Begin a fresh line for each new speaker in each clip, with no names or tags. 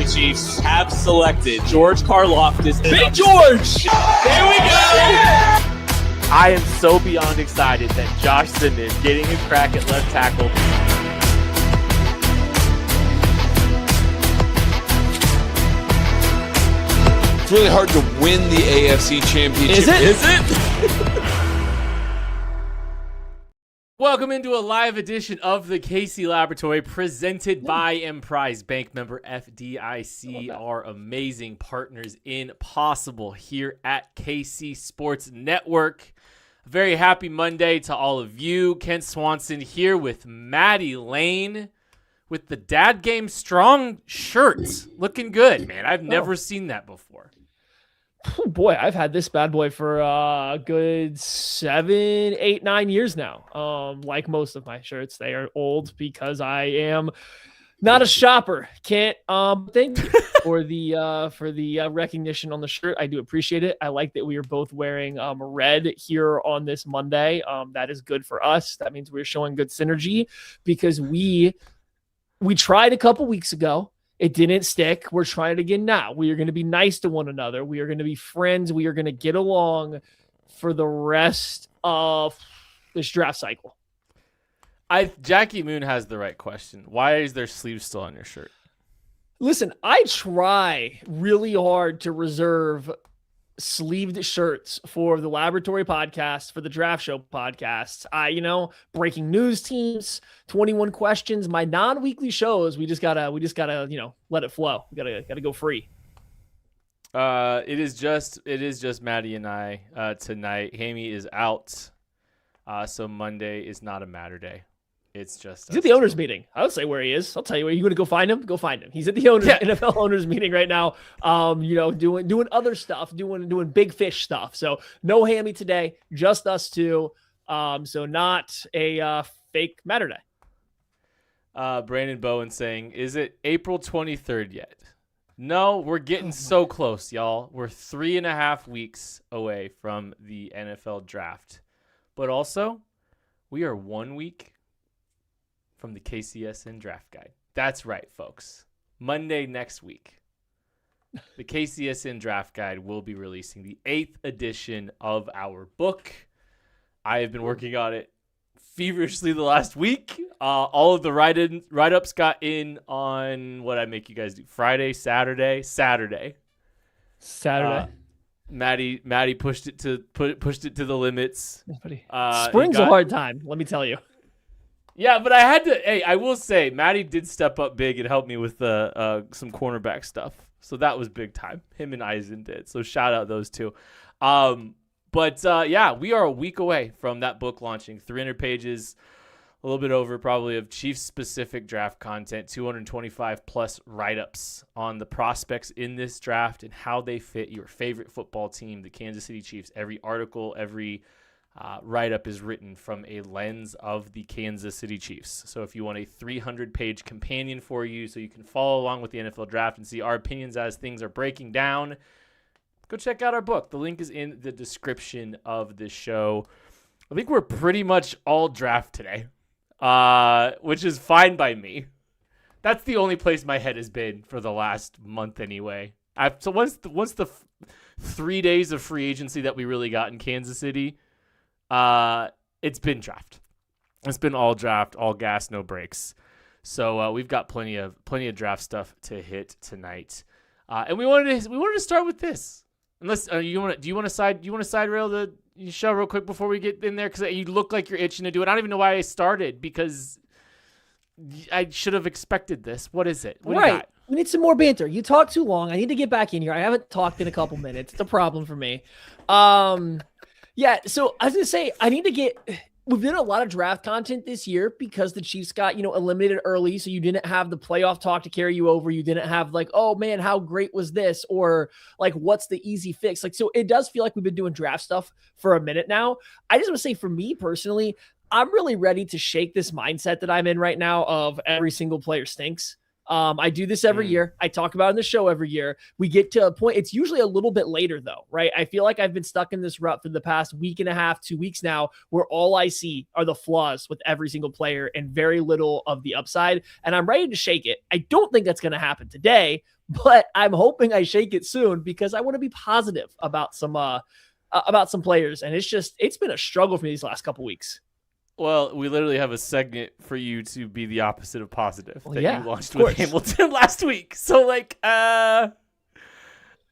The Chiefs have selected George Karlaftis. Big George! There we go!
I am so beyond excited that Josh Simmons getting a crack at left tackle.
It's really hard to win the AFC Championship.
Is it?
Welcome into a live edition of the KC Laboratory presented by Emprise Bank, member FDIC, our amazing partners in Possible here at KC Sports Network. Very happy Monday to all of you. Ken Swanson here with Maddie Lane with the Dad Game Strong shirt. Looking good, man. I've never seen that before.
Oh boy, I've had this bad boy for a good 7, 8, 9 years now. Like most of my shirts, they are old because I am not a shopper. Can't thank you for the recognition on the shirt. I do appreciate it. I like that we are both wearing red here on this Monday. That is good for us. That means we're showing good synergy because we tried a couple weeks ago. It didn't stick. We're trying it again now. We are going to be nice to one another. We are going to be friends. We are going to get along for the rest of this draft cycle.
Jackie Moon has the right question. Why is there sleeves still on your shirt?
Listen, I try really hard to reserve sleeved shirts for the Laboratory podcast, for the Draft Show podcasts. Breaking news teams, 21 questions, my non-weekly shows. We just gotta, let it flow. We gotta go free.
It is just Maddie and I tonight. Hammy is out, so Monday is not a matter day. It's just
he's at the owners meeting. I would say where he is. I'll tell you where you going to go find him. Go find him. He's at the NFL owners meeting right now. Doing other stuff, doing big fish stuff. So no Hammy today, just us two. So not a fake Matter Day.
Brandon Bowen saying, "Is it April 23rd yet?" No, we're getting so close, y'all. We're 3.5 weeks away from the NFL draft, but also we are 1 week from the KCSN Draft Guide. That's right, folks. Monday next week, the KCSN Draft Guide will be releasing the 8th edition of our book. I have been working on it feverishly the last week. All of the write-ups got in on what I make you guys do. Friday, Saturday. Maddie pushed it to the limits.
Spring's a hard time, let me tell you.
Yeah, but I had to. Hey, I will say, Maddie did step up big and help me with some cornerback stuff. So that was big time. Him and Eisen did. So shout out those two. But we are a week away from that book launching. 300 pages, a little bit over probably of Chiefs-specific draft content, 225 plus write-ups on the prospects in this draft and how they fit your favorite football team, the Kansas City Chiefs. Every article, every write-up is written from a lens of the Kansas City Chiefs. So if you want a 300-page companion for you so you can follow along with the NFL draft and see our opinions as things are breaking down, go check out our book. The link is in the description of the show. I think we're pretty much all draft today, which is fine by me. That's the only place my head has been for the last month anyway. So once the 3 days of free agency that we really got in Kansas City, it's been draft. It's been all draft, all gas, no breaks. So we've got plenty of draft stuff to hit tonight. And we wanted to start with this. Unless do you want to side rail the show real quick before we get in there, because you look like you're itching to do it. I don't even know why I started, because I should have expected this. What is it? What do you got?
We need some more banter. You talk too long. I need to get back in here. I haven't talked in a couple minutes. It's a problem for me. Yeah, so I was going to say, we've done a lot of draft content this year because the Chiefs got, eliminated early. So you didn't have the playoff talk to carry you over. You didn't have oh man, how great was this? Or what's the easy fix? So it does feel like we've been doing draft stuff for a minute now. I just want to say, for me personally, I'm really ready to shake this mindset that I'm in right now of every single player stinks. I do this every year. I talk about it in the show every year. We get to a point. It's usually a little bit later though, right? I feel like I've been stuck in this rut for the past week and a half, 2 weeks now, where all I see are the flaws with every single player and very little of the upside. And I'm ready to shake it. I don't think that's going to happen today, but I'm hoping I shake it soon because I want to be positive about some players. And it's been a struggle for me these last couple weeks.
Well, we literally have a segment for you to be the opposite of positive that you launched with
course.
Hamilton last week. So, I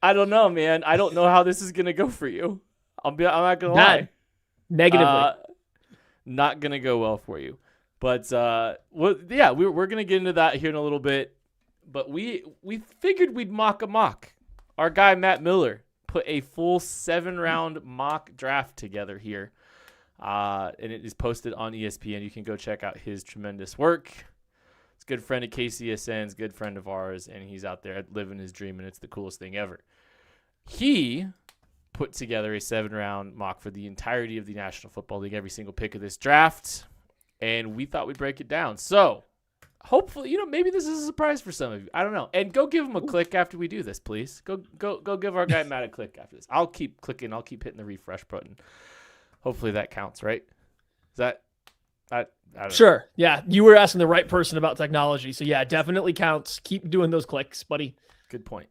don't know, man. I don't know how this is gonna go for you. I'm not gonna lie.
Negatively,
not gonna go well for you. But we're gonna get into that here in a little bit. But we figured we'd mock a mock. Our guy Matt Miller put a full 7-round mock draft together here. And it is posted on ESPN. You can go check out his tremendous work. He's a good friend of KCSN's, good friend of ours, and he's out there living his dream, and it's the coolest thing ever. He put together a 7-round mock for the entirety of the National Football League, every single pick of this draft, and we thought we'd break it down. So, hopefully, maybe this is a surprise for some of you. I don't know. And go give him a click after we do this, please. Go give our guy Matt a click after this. I'll keep clicking. I'll keep hitting the refresh button. Hopefully that counts, right? Is that I don't know.
Sure. Yeah, you were asking the right person about technology, so yeah, definitely counts. Keep doing those clicks, buddy.
Good point.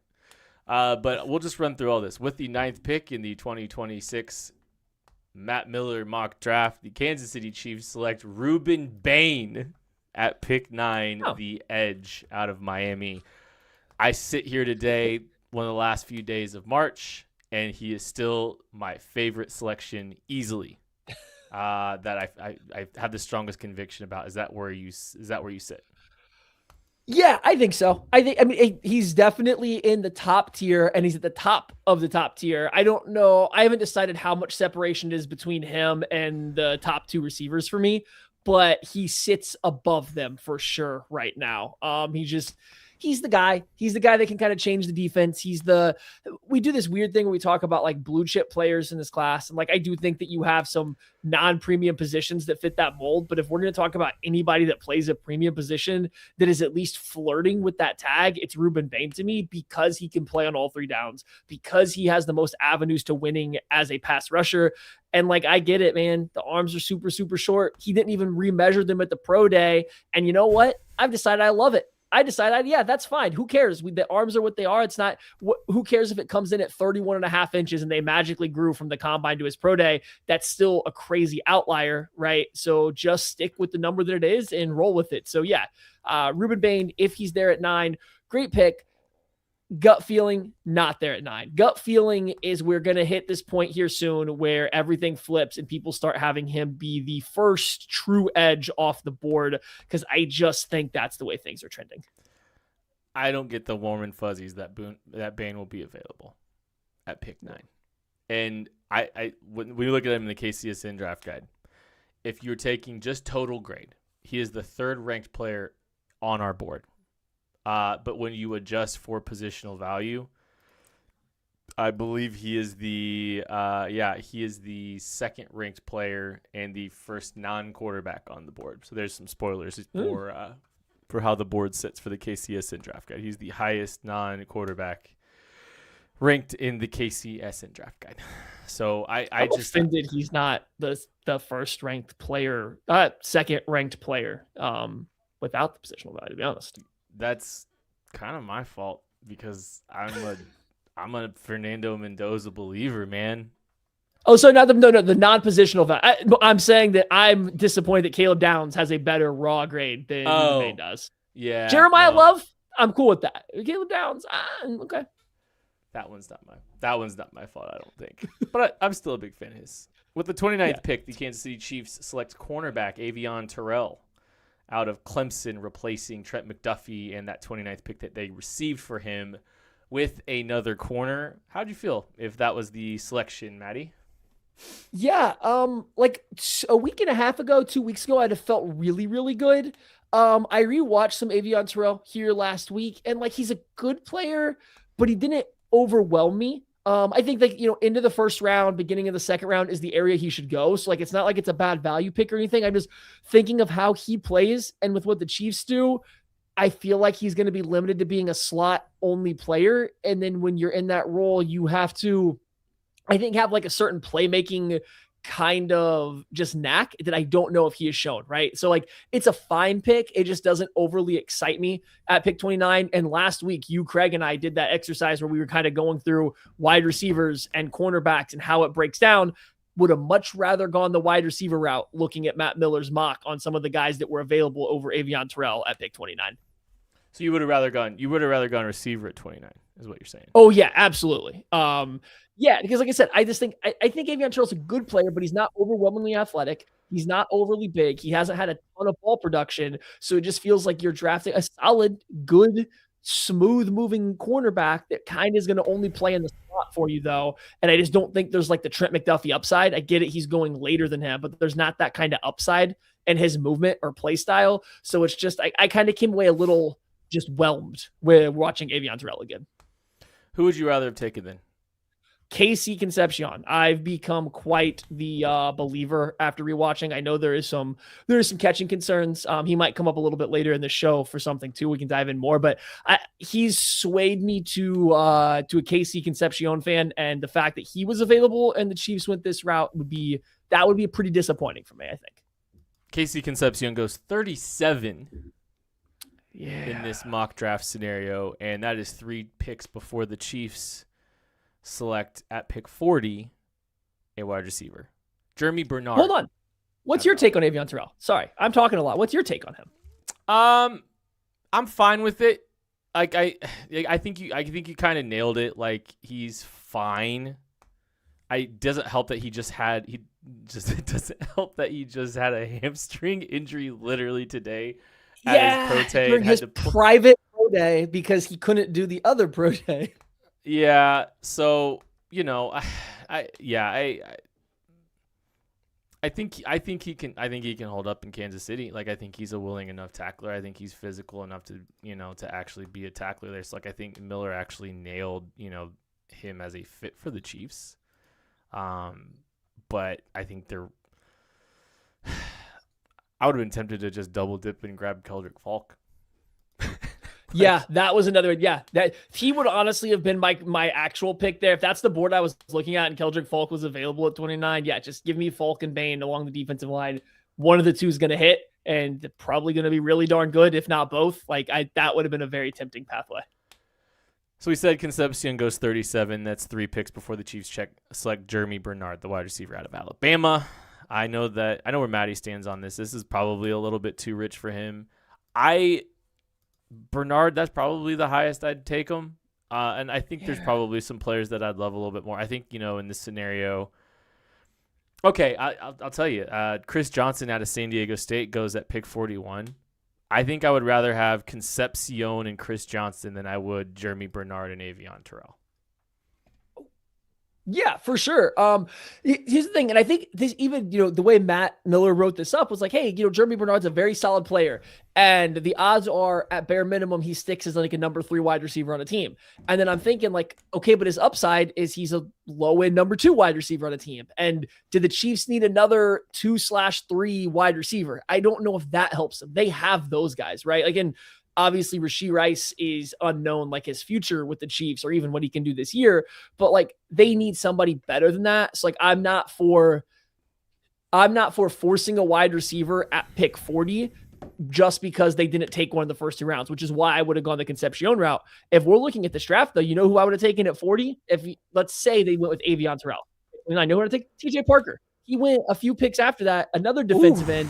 But we'll just run through all this. With the 9th pick in the 2026 Matt Miller mock draft, the Kansas City Chiefs select Ruben Bain at pick 9, the edge out of Miami. I sit here today, one of the last few days of March, and he is still my favorite selection easily. That I have the strongest conviction about. Is that where you sit?
Yeah, I think so. I mean, he's definitely in the top tier, and he's at the top of the top tier. I don't know. I haven't decided how much separation is between him and the top 2 receivers for me, but he sits above them for sure right now. He's the guy. He's the guy that can kind of change the defense. We do this weird thing where we talk about like blue chip players in this class. And I do think that you have some non-premium positions that fit that mold. But if we're going to talk about anybody that plays a premium position that is at least flirting with that tag, it's Ruben Bain to me, because he can play on all 3 downs, because he has the most avenues to winning as a pass rusher. And I get it, man. The arms are super, super short. He didn't even remeasure them at the pro day. And you know what? I've decided I love it. I decided, that's fine. Who cares? The arms are what they are. It's not, who cares if it comes in at 31.5 inches and they magically grew from the combine to his pro day? That's still a crazy outlier, right? So just stick with the number that it is and roll with it. So Ruben Bain, if he's there at 9, great pick. Gut feeling, not there at 9. Gut feeling is we're going to hit this point here soon where everything flips and people start having him be the first true edge off the board, because I just think that's the way things are trending.
I don't get the warm and fuzzies that Bain will be available at pick 9. And when we look at him in the KCSN draft guide, if you're taking just total grade, he is the 3rd ranked player on our board. But when you adjust for positional value, I believe he is the 2nd ranked player and the first non-quarterback on the board. So there's some spoilers for how the board sits for the KCSN draft guide. He's the highest non-quarterback ranked in the KCSN draft guide. So I'm just
offended he's not the first ranked player, 2nd ranked player without the positional value, to be honest.
That's kind of my fault because I'm a Fernando Mendoza believer, man.
Oh, so not the non-positional value. I'm saying that I'm disappointed that Caleb Downs has a better raw grade than Bain does.
Yeah,
Jeremiah Love, I'm cool with that. Caleb Downs, okay.
That one's not my fault, I don't think. But I'm still a big fan of his. With the 29th pick, the Kansas City Chiefs select cornerback Avion Terrell out of Clemson, replacing Trent McDuffie and that 29th pick that they received for him with another corner. How'd you feel if that was the selection, Maddie?
Yeah, a week and a half ago, 2 weeks ago, I'd have felt really, really good. I rewatched some Avion Terrell here last week, and he's a good player, but he didn't overwhelm me. I think into the first round, beginning of the second round is the area he should go. So it's not like it's a bad value pick or anything. I'm just thinking of how he plays and with what the Chiefs do. I feel like he's going to be limited to being a slot only player. And then when you're in that role, you have to, I think, have like a certain playmaking kind of just knack that I don't know if he has shown, right? So like it's a fine pick. It just doesn't overly excite me at pick 29. And last week, you, Craig, and I did that exercise where we were kind of going through wide receivers and cornerbacks and how it breaks down. Would have much rather gone the wide receiver route looking at Matt Miller's mock on some of the guys that were available over Avion Terrell at pick 29.
So you would have rather gone receiver at 29 is what you're saying.
Oh yeah, absolutely. Yeah, because like I said, I just think I think Avion Terrell's a good player, but he's not overwhelmingly athletic. He's not overly big. He hasn't had a ton of ball production, so it just feels like you're drafting a solid, good, smooth moving cornerback that kind of is going to only play in the slot for you though. And I just don't think there's like the Trent McDuffie upside. I get it, he's going later than him, but there's not that kind of upside in his movement or play style. So it's just I kind of came away a little just whelmed with watching Avion Terrell again.
Who would you rather have taken then?
Casey Concepcion. I've become quite the believer after rewatching. I know there is some catching concerns. He might come up a little bit later in the show for something too. We can dive in more, but he's swayed me to a Casey Concepcion fan, and the fact that he was available and the Chiefs went this route would be pretty disappointing for me, I think.
Casey Concepcion goes 37
Yeah.
in this mock draft scenario, and that is 3 picks before the Chiefs select at pick 40 a wide receiver. Jeremy Bernard.
Hold on. What's your take on Avion Terrell? Sorry, I'm talking a lot. What's your take on him?
I'm fine with it. Like I think you kind of nailed it. Like he's fine. It doesn't help that he just had a hamstring injury literally today. At his pro day
during his private pro day because he couldn't do the other pro day.
Yeah, so I think he can hold up in Kansas City. Like I think he's a willing enough tackler. I think he's physical enough to to actually be a tackler there. So like I think Miller actually nailed him as a fit for the Chiefs. But I think I would have been tempted to just double dip and grab Keldrick Falk.
Yeah, that was another. Yeah, that he would honestly have been my actual pick there. If that's the board I was looking at and Keldrick Falk was available at 29, yeah, just give me Falk and Bain along the defensive line. One of the two is going to hit, and they're probably going to be really darn good, if not both. That would have been a very tempting pathway.
So we said Concepcion goes 37. That's 3 picks before the Chiefs select Jeremy Bernard, the wide receiver out of Alabama. I know where Matty stands on this. This is probably a little bit too rich for him. Bernard, that's probably the highest I'd take him. And I think there's probably some players that I'd love a little bit more. I think, in this scenario. Okay, I'll tell you. Chris Johnson out of San Diego State goes at pick 41. I think I would rather have Concepcion and Chris Johnson than I would Jeremy Bernard and Avion Terrell.
Yeah, for sure. Here's the thing, and I think this even, the way Matt Miller wrote this up was like, hey, Jeremy Bernard's a very solid player, and the odds are at bare minimum he sticks as like a number 3 wide receiver on a team. And then I'm thinking like, okay, but his upside is he's a low end number 2 wide receiver on a team. And did the Chiefs need another 2/3 wide receiver? I don't know if that helps them. They have those guys, right? Again, obviously, Rashee Rice is unknown, like his future with the Chiefs or even what he can do this year. But like they need somebody better than that. So like I'm not for forcing a wide receiver at pick 40 just because they didn't take one of the first 2 rounds, which is why I would have gone the Concepcion route. If we're looking at this draft, though, who I would have taken at 40? Let's say they went with Avion Terrell. And I know who to take, TJ Parker. He went a few picks after that, another defensive end,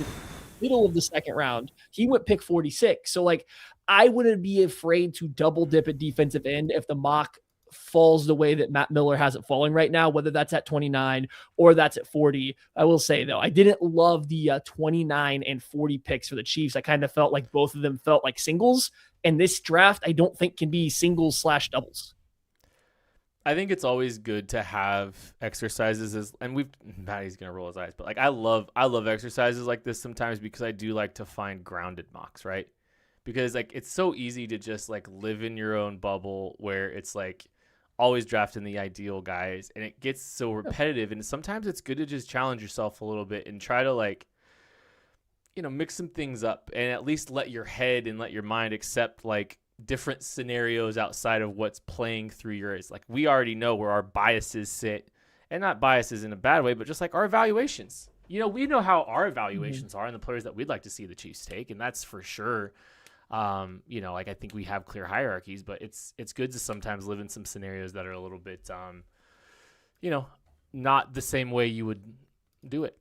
middle of the second round. He went pick 46. So like I wouldn't be afraid to double dip at defensive end if the mock falls the way that Matt Miller has it falling right now, whether that's at 29 or that's at 40. I will say though, I didn't love the 29 and 40 picks for the Chiefs. I kind of felt like both of them felt like singles, and this draft I don't think can be singles/doubles.
I think it's always good to have exercises Matty's gonna roll his eyes, but like I love exercises like this sometimes because I do like to find grounded mocks, right? Because like it's so easy to just like live in your own bubble where it's like always drafting the ideal guys, and it gets so repetitive. And sometimes it's good to just challenge yourself a little bit and try to like mix some things up and at least let your head and let your mind accept like different scenarios outside of what's playing through yours. Like we already know where our biases sit, and not biases in a bad way, but just like our evaluations. We know how our evaluations are and the players that we'd like to see the Chiefs take, and that's for sure. Like I think we have clear hierarchies, but it's good to sometimes live in some scenarios that are a little bit, not the same way you would do it.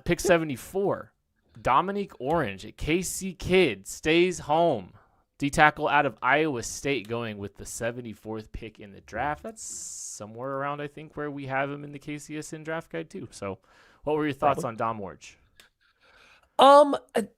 Pick 74, Dominique Orange, a KC kid, stays home. D-tackle out of Iowa State, going with the 74th pick in the draft. That's somewhere around, I think, where we have him in the KCSN draft guide too. So what were your thoughts on Dom Orange?
A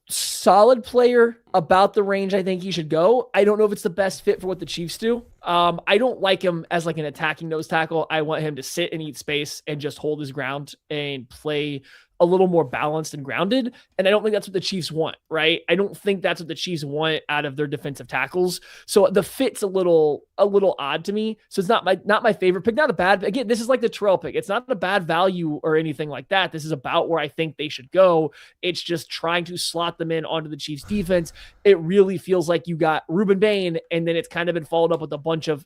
solid player, about the range I think he should go. I don't know if it's the best fit for what the Chiefs do. I don't like him as like an attacking nose tackle. I want him to sit and eat space and just hold his ground and play a little more balanced and grounded. And I don't think that's what the Chiefs want, right? I don't think that's what the Chiefs want out of their defensive tackles. So the fit's a little odd to me. So it's not my favorite pick. Not a bad, again, this is like the Terrell pick. It's not a bad value or anything like that. This is about where I think they should go. It's just trying to slot them in onto the Chiefs defense. It really feels like you got Ruben Bain, and then it's kind of been followed up with a bunch of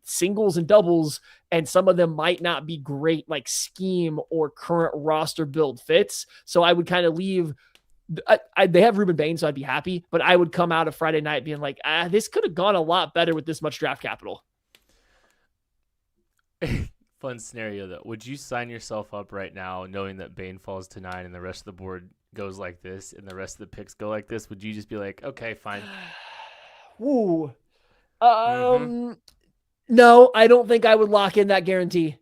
singles and doubles, and some of them might not be great like scheme or current roster build fits. So I would kind of leave. They have Ruben Bain, so I'd be happy, but I would come out of Friday night being like, this could have gone a lot better with this much draft capital.
Fun scenario though. Would you sign yourself up right now knowing that Bain falls to 9 and the rest of the board goes like this and the rest of the picks go like this? Would you just be like, okay, fine?
Ooh. No, I don't think I would lock in that guarantee.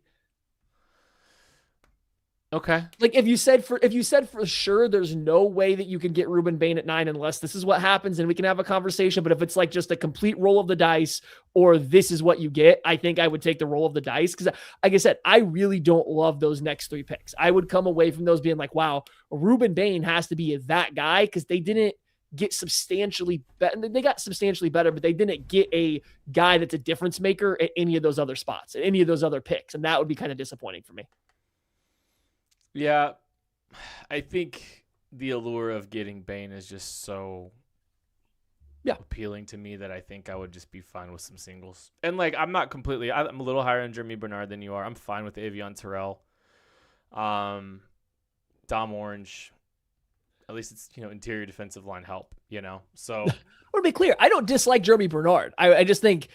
Okay.
Like if you said for sure there's no way that you can get Ruben Bain at 9 unless this is what happens and we can have a conversation. But if it's like just a complete roll of the dice or this is what you get, I think I would take the roll of the dice. Because like I said, I really don't love those next 3 picks. I would come away from those being like, wow, Ruben Bain has to be that guy, because they didn't get substantially better. They got substantially better, but they didn't get a guy that's a difference maker at any of those other spots, at any of those other picks. And that would be kind of disappointing for me.
Yeah. I think the allure of getting Bain is just so appealing to me that I think I would just be fine with some singles. And like, I'm a little higher on Jeremy Bernard than you are. I'm fine with Avion Terrell. Dom Orange, at least it's, interior defensive line help, so. I want
to be clear. I don't dislike Jeremy Bernard. I just think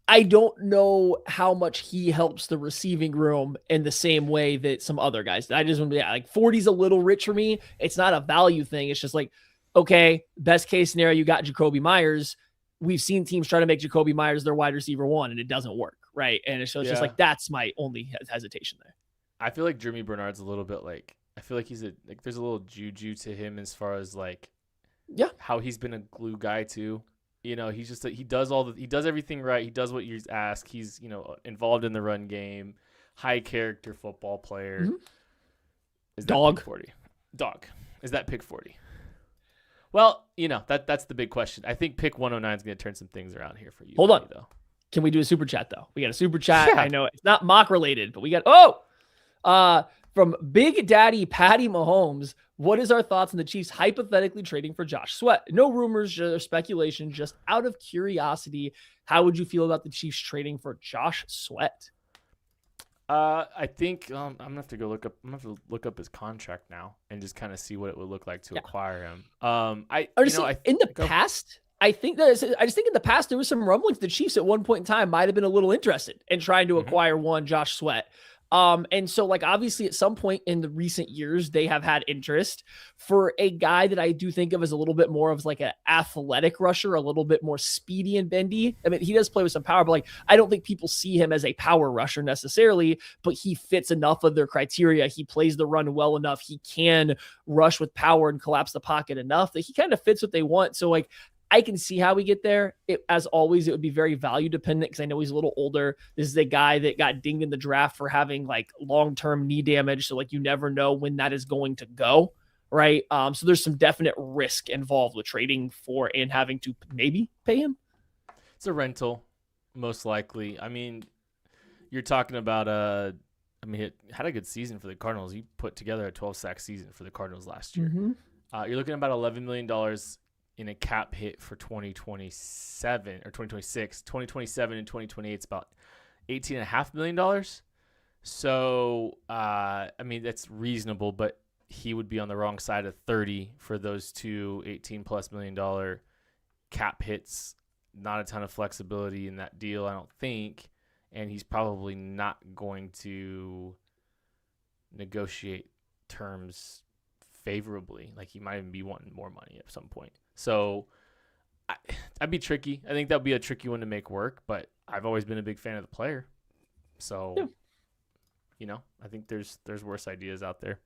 I don't know how much he helps the receiving room in the same way that some other guys. I just want to be like 40's a little rich for me. It's not a value thing. It's just like, okay, best case scenario, you got Jacoby Myers. We've seen teams try to make Jacoby Myers their wide receiver 1 and it doesn't work. Right. And it's just like, that's my only hesitation there.
I feel like Jeremy Bernard's a little bit like, I feel like there's a little juju to him as far as like, how he's been a glue guy too. He's just he does everything right. He does what you ask. He's involved in the run game. High character football player.
Mm-hmm.
Is that pick 40? Dog. Is that pick 40? Well, that's the big question. I think pick 109 is going to turn some things around here for you.
Hold on,
though.
Can we do a super chat though? We got a super chat.
Yeah.
I know it's not mock related, but we got from Big Daddy Patty Mahomes. What is our thoughts on the Chiefs hypothetically trading for Josh Sweat? No rumors or speculation, just out of curiosity. How would you feel about the Chiefs trading for Josh Sweat?
I think I'm gonna have to go look up. I'm gonna have to look up his contract now and just kind of see what it would look like to acquire him. I just think in the past there was some rumblings the Chiefs at one point in time might have been a little interested in trying to acquire one Josh Sweat. And so like, obviously at some point in the recent years, they have had interest for a guy that I do think of as a little bit more of like an athletic rusher, a little bit more speedy and bendy. I mean, he does play with some power, but like, I don't think people see him as a power rusher necessarily, but he fits enough of their criteria. He plays the run well enough. He can rush with power and collapse the pocket enough that he kind of fits what they want. So like, I can see how we get there. As always, it would be very value dependent because I know he's a little older. This is a guy that got dinged in the draft for having like long-term knee damage. So like, you never know when that is going to go. Right. So there's some definite risk involved with trading for and having to maybe pay him. It's a rental, most likely. I mean, you're talking about he had a good season for the Cardinals. He put together a 12-sack season for the Cardinals last year. You're looking at about $11 million in a cap hit for 2027 or 2026. 2027 and 2028, it's about $18.5 million. So, I mean, that's reasonable, but he would be on the wrong side of 30 for those two $18+ million cap hits. Not a ton of flexibility in that deal, I don't think. And he's probably not going to negotiate terms favorably. Like, he might even be wanting more money at some point. So that'd be tricky. I think that'd be a tricky one to make work, but I've always been a big fan of the player. So, you know, I think there's worse ideas out there.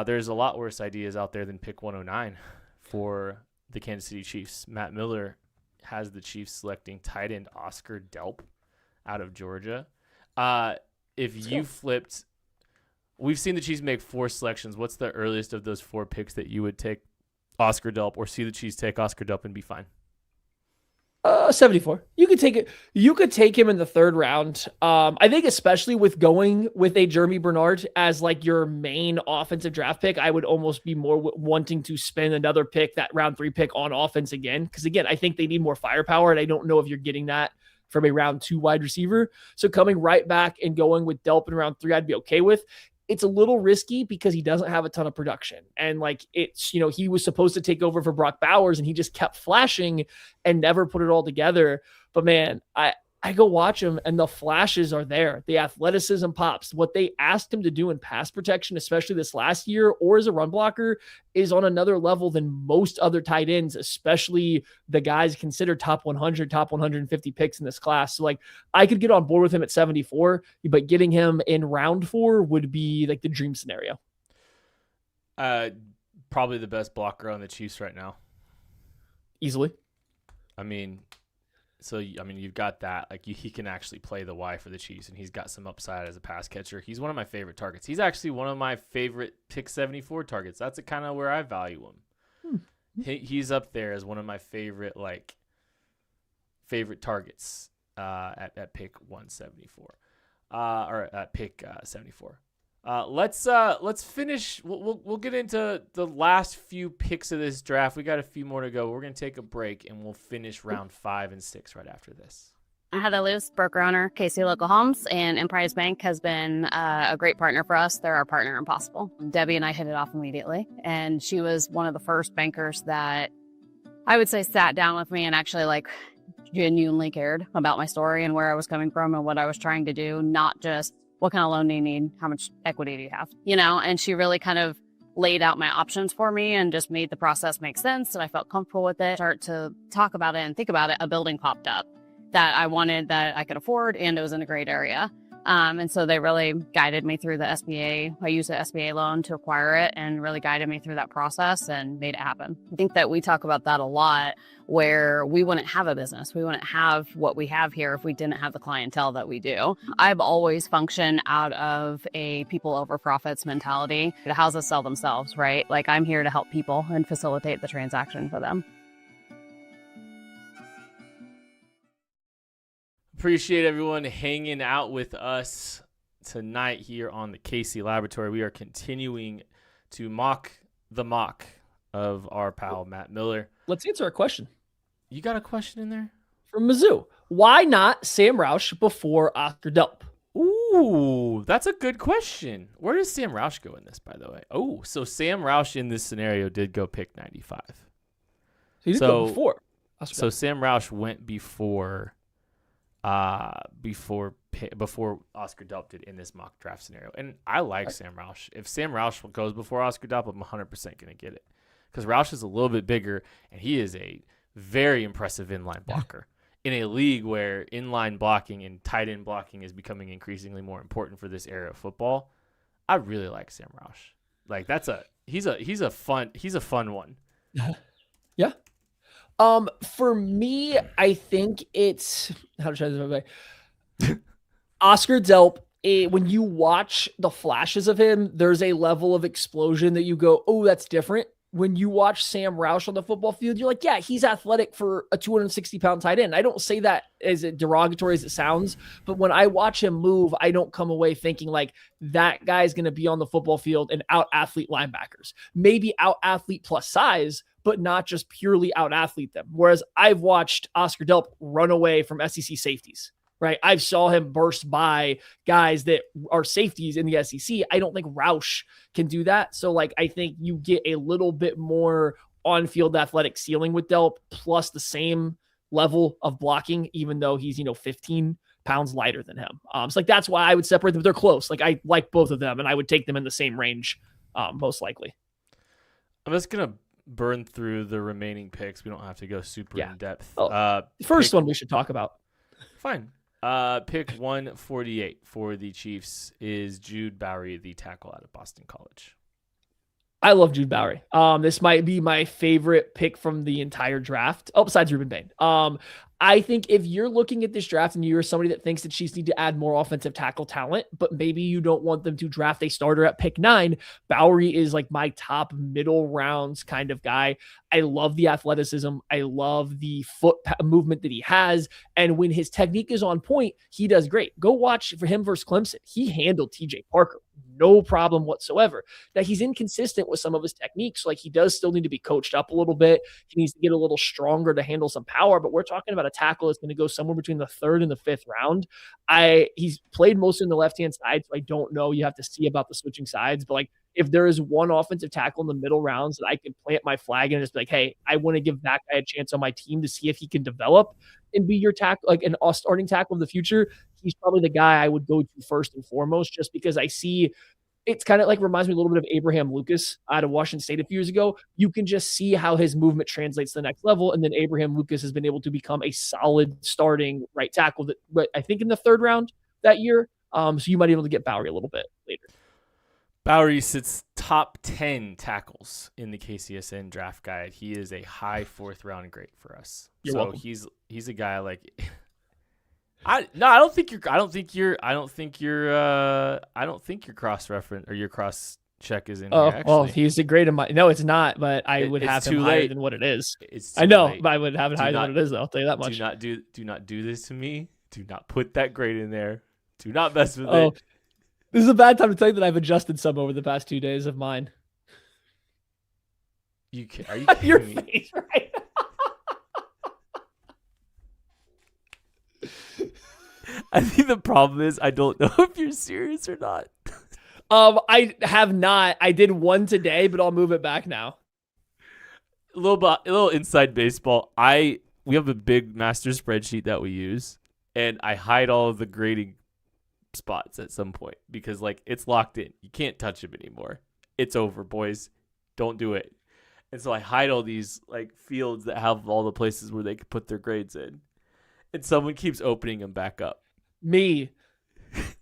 There's a lot worse ideas out there than pick 109 for the Kansas City Chiefs. Matt Miller has the Chiefs selecting tight end Oscar Delp out of Georgia. If you flipped, we've seen the Chiefs make 4 selections. What's the earliest of those 4 picks that you would take Oscar Delp, or see the Chiefs take Oscar Delp and be fine?
74. You could take it. You could take him in the 3rd round. I think especially with going with a Jeremy Bernard as like your main offensive draft pick, I would almost be more wanting to spend another pick, that round 3 pick, on offense again. Because again, I think they need more firepower, and I don't know if you're getting that from a round 2 wide receiver. So coming right back and going with Delp in round 3, I'd be okay with. It's a little risky because he doesn't have a ton of production. And like, it's, you know, he was supposed to take over for Brock Bowers and he just kept flashing and never put it all together. But man, I go watch him and the flashes are there. The athleticism pops. What they asked him to do in pass protection, especially this last year, or as a run blocker, is on another level than most other tight ends, especially the guys considered top 100, top 150 picks in this class. So like, I could get on board with him at 74, but getting him in round 4 would be like the dream scenario.
Probably the best blocker on the Chiefs right now.
Easily.
I mean, you've got that. Like, he can actually play the Y for the Chiefs, and he's got some upside as a pass catcher. He's one of my favorite targets. He's actually one of my favorite pick 74 targets. That's kind of where I value him. He's up there as one of my favorite targets at pick 174, or at pick 74. Let's finish. We'll get into the last few picks of this draft. We got a few more to go. We're gonna take a break and we'll finish round 5 and 6 right after this.
I had to lose broker owner Casey Local Homes, and Emprise Bank has been a great partner for us. They're our partner in Possible. Debbie and I hit it off immediately, and she was one of the first bankers that I would say sat down with me and actually like genuinely cared about my story and where I was coming from and what I was trying to do, not just what kind of loan do you need? How much equity do you have? You know, and she really kind of laid out my options for me and just made the process make sense. And I felt comfortable with it. Start to talk about it and think about it. A building popped up that I wanted, that I could afford, and it was in a great area. And so they really guided me through the SBA. I used the SBA loan to acquire it and really guided me through that process and made it happen. I think that we talk about that a lot, where we wouldn't have a business. We wouldn't have what we have here if we didn't have the clientele that we do. I've always functioned out of a people over profits mentality. The houses sell themselves, right? Like, I'm here to help people and facilitate the transaction for them.
Appreciate everyone hanging out with us tonight here on the KC Laboratory. We are continuing to mock the mock of our pal Matt Miller.
Let's answer a question.
You got a question in there?
From Mizzou. Why not Sam Roush before Oscar Delp?
Ooh, that's a good question. Where does Sam Roush go in this, by the way? Oh, so Sam Roush in this scenario did go pick 95.
He did go before Oscar
So
Delp.
Sam Roush went before Oscar Delp did in this mock draft scenario. And I like Sam Roush. If Sam Roush goes before Oscar Delp, I'm 100% going to get it. Because Roush is a little bit bigger, and he is a very impressive inline blocker. In a league where inline blocking and tight end blocking is becoming increasingly more important for this era of football, I really like Sam Roush. Like, he's a fun one.
Yeah. For me, I think it's how to try this way. Oscar Delp, when you watch the flashes of him, there's a level of explosion that you go, oh, that's different when you watch Sam Roush on the football field, you're like, yeah, he's athletic for a 260-pound tight end. I don't say that as derogatory as it sounds, but when I watch him move, I don't come away thinking like that guy's going to be on the football field and out-athlete linebackers. Maybe out-athlete plus size, but not just purely out-athlete them. Whereas I've watched Oscar Delp run away from SEC safeties. Right. I saw him burst by guys that are safeties in the SEC. I don't think Roush can do that. So like, I think you get a little bit more on-field athletic ceiling with Delp plus the same level of blocking, even though he's, 15 pounds lighter than him. So like, that's why I would separate them. They're close. Like I like both of them and I would take them in the same range. Most likely.
I'm just going to burn through the remaining picks. We don't have to go super in depth.
The first one we should talk about.
Fine. Pick 148 for the Chiefs is Jude Bowery, the tackle out of Boston College.
I love Jude Bowery. This might be my favorite pick from the entire draft. Oh, besides Ruben Bain. I think if you're looking at this draft and you're somebody that thinks that Chiefs need to add more offensive tackle talent, but maybe you don't want them to draft a starter at pick 9, Bowery is like my top middle rounds kind of guy. I love the athleticism. I love the foot movement that he has. And when his technique is on point, he does great. Go watch for him versus Clemson. He handled TJ Parker. No problem whatsoever. Now he's inconsistent with some of his techniques. Like he does still need to be coached up a little bit. He needs to get a little stronger to handle some power, but we're talking about a tackle that's going to go somewhere between the 3rd and the 5th round. He's played mostly on the left-hand side, so I don't know. You have to see about the switching sides, but like if there is one offensive tackle in the middle rounds that I can plant my flag and just be like, hey, I want to give that guy a chance on my team to see if he can develop and be your tackle, like an starting tackle of the future, he's probably the guy I would go to first and foremost, just because I see it's kind of like reminds me a little bit of Abraham Lucas out of Washington State a few years ago. You can just see how his movement translates to the next level. And then Abraham Lucas has been able to become a solid starting right tackle that I think in the 3rd round that year. So you might be able to get Bowery a little bit later.
Bowery sits top 10 tackles in the KCSN draft guide. He is a high 4th round grade for us.
You're welcome.
He's a guy like I don't think you're cross reference or your cross check is in here. Actually.
Well, he's a grade in my. No, it's not. But I would have him higher than what it is. I know, but I would have it higher than what it is. Though, I'll tell you that much.
Do not do this to me. Do not put that grade in there. Do not mess with it.
This is a bad time to tell you that I've adjusted some over the past 2 days of mine.
Are you kidding
Your
me?
face, right?
I think the problem is I don't know if you're serious or not.
I have not. I did one today, but I'll move it back now.
A little inside baseball. We have a big master spreadsheet that we use, and I hide all of the grading spots at some point because like it's locked in. You can't touch them anymore. It's over, boys. Don't do it. And so I hide all these like fields that have all the places where they could put their grades in. And someone keeps opening them back up.
Me.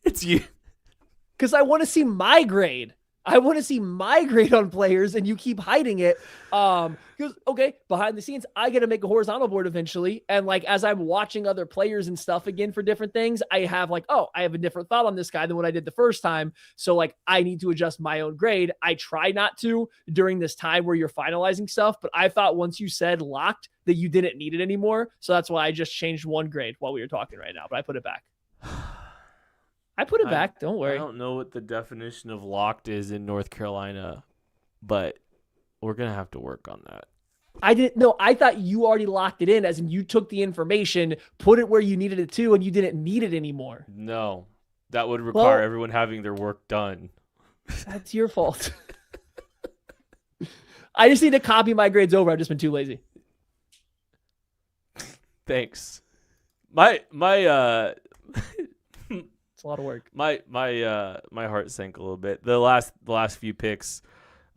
It's you.
Because I want to see my grade. I want to see my grade on players, and you keep hiding it. Because, okay, behind the scenes, I get to make a horizontal board eventually. And, like, as I'm watching other players and stuff again for different things, I have, like, I have a different thought on this guy than what I did the first time. So, like, I need to adjust my own grade. I try not to during this time where you're finalizing stuff. But I thought once you said locked that you didn't need it anymore. So that's why I just changed one grade while we were talking right now. But I put it back. I put it back. Don't worry.
I don't know what the definition of locked is in North Carolina, but we're going to have to work on that.
I didn't know. I thought you already locked it in, as in you took the information, put it where you needed it to, and you didn't need it anymore.
No, that would require everyone having their work done.
That's your fault. I just need to copy my grades over. I've just been too lazy.
Thanks. My
It's a lot of work.
My heart sank a little bit. The last few picks,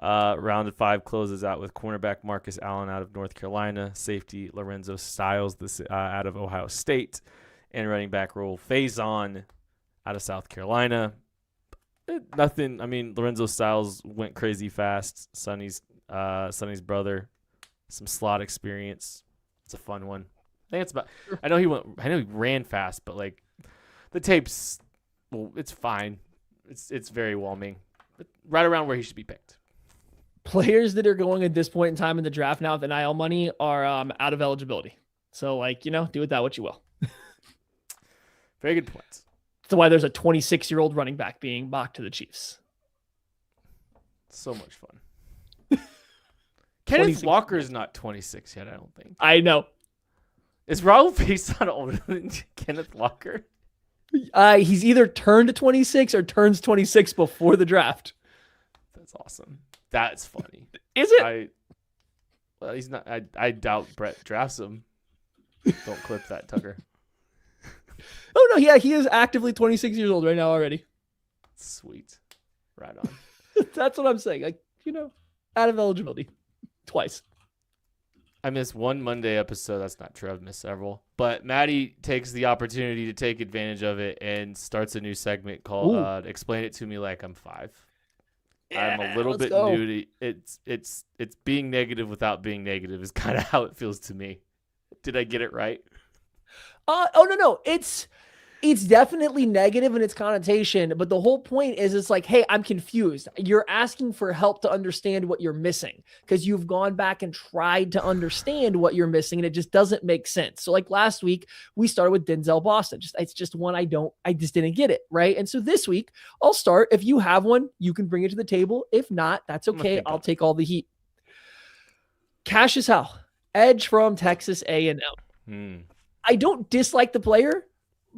round of 5 closes out with cornerback Marcus Allen out of North Carolina, safety Lorenzo Styles out of Ohio State, and running back Roll Faison out of South Carolina. Nothing. I mean, Lorenzo Styles went crazy fast. Sonny's brother, some slot experience. It's a fun one. I think it's about. I know he ran fast, but like the tape's. Well, it's fine. It's very warming. But right around where he should be picked.
players that are going at this point in time in the draft now with NIL money are out of eligibility. So, like, do with that what you will.
Very good points.
That's why there's a 26-year-old running back being mocked to the Chiefs.
So much fun. Kenneth Walker's not 26 yet, I don't think.
I know.
Is Raul Faison older than Kenneth Walker?
He's either turned 26 or turns 26 before the draft.
That's awesome. That's funny.
Is it?
Well, he's not. I doubt Brett drafts him. Don't clip that, Tucker.
Oh, no. Yeah, he is actively 26 years old right now already.
Sweet. Right on.
That's what I'm saying. Like, out of eligibility. Twice.
I missed one Monday episode. That's not true. I've missed several. But Maddie takes the opportunity to take advantage of it and starts a new segment called Explain It to Me Like I'm 5.
Yeah,
I'm a little bit new to it's being negative without being negative is kind of how it feels to me. Did I get it right?
No. It's definitely negative in its connotation, but the whole point is it's like, hey, I'm confused. You're asking for help to understand what you're missing because you've gone back and tried to understand what you're missing and it just doesn't make sense. So like last week, we started with Denzel Boston. It's just one I just didn't get it, right? And so this week, I'll start. If you have one, you can bring it to the table. If not, that's okay. I'll take all the heat. Cassius Howe, edge from Texas A&M. I don't dislike the player.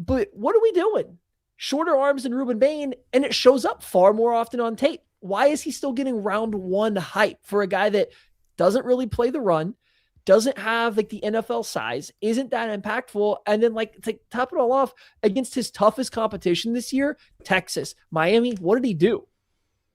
But what are we doing? Shorter arms than Ruben Bain, and it shows up far more often on tape. Why is he still getting round 1 hype for a guy that doesn't really play the run, doesn't have like the NFL size, isn't that impactful? And then like to top it all off against his toughest competition this year, Texas, Miami, what did he do?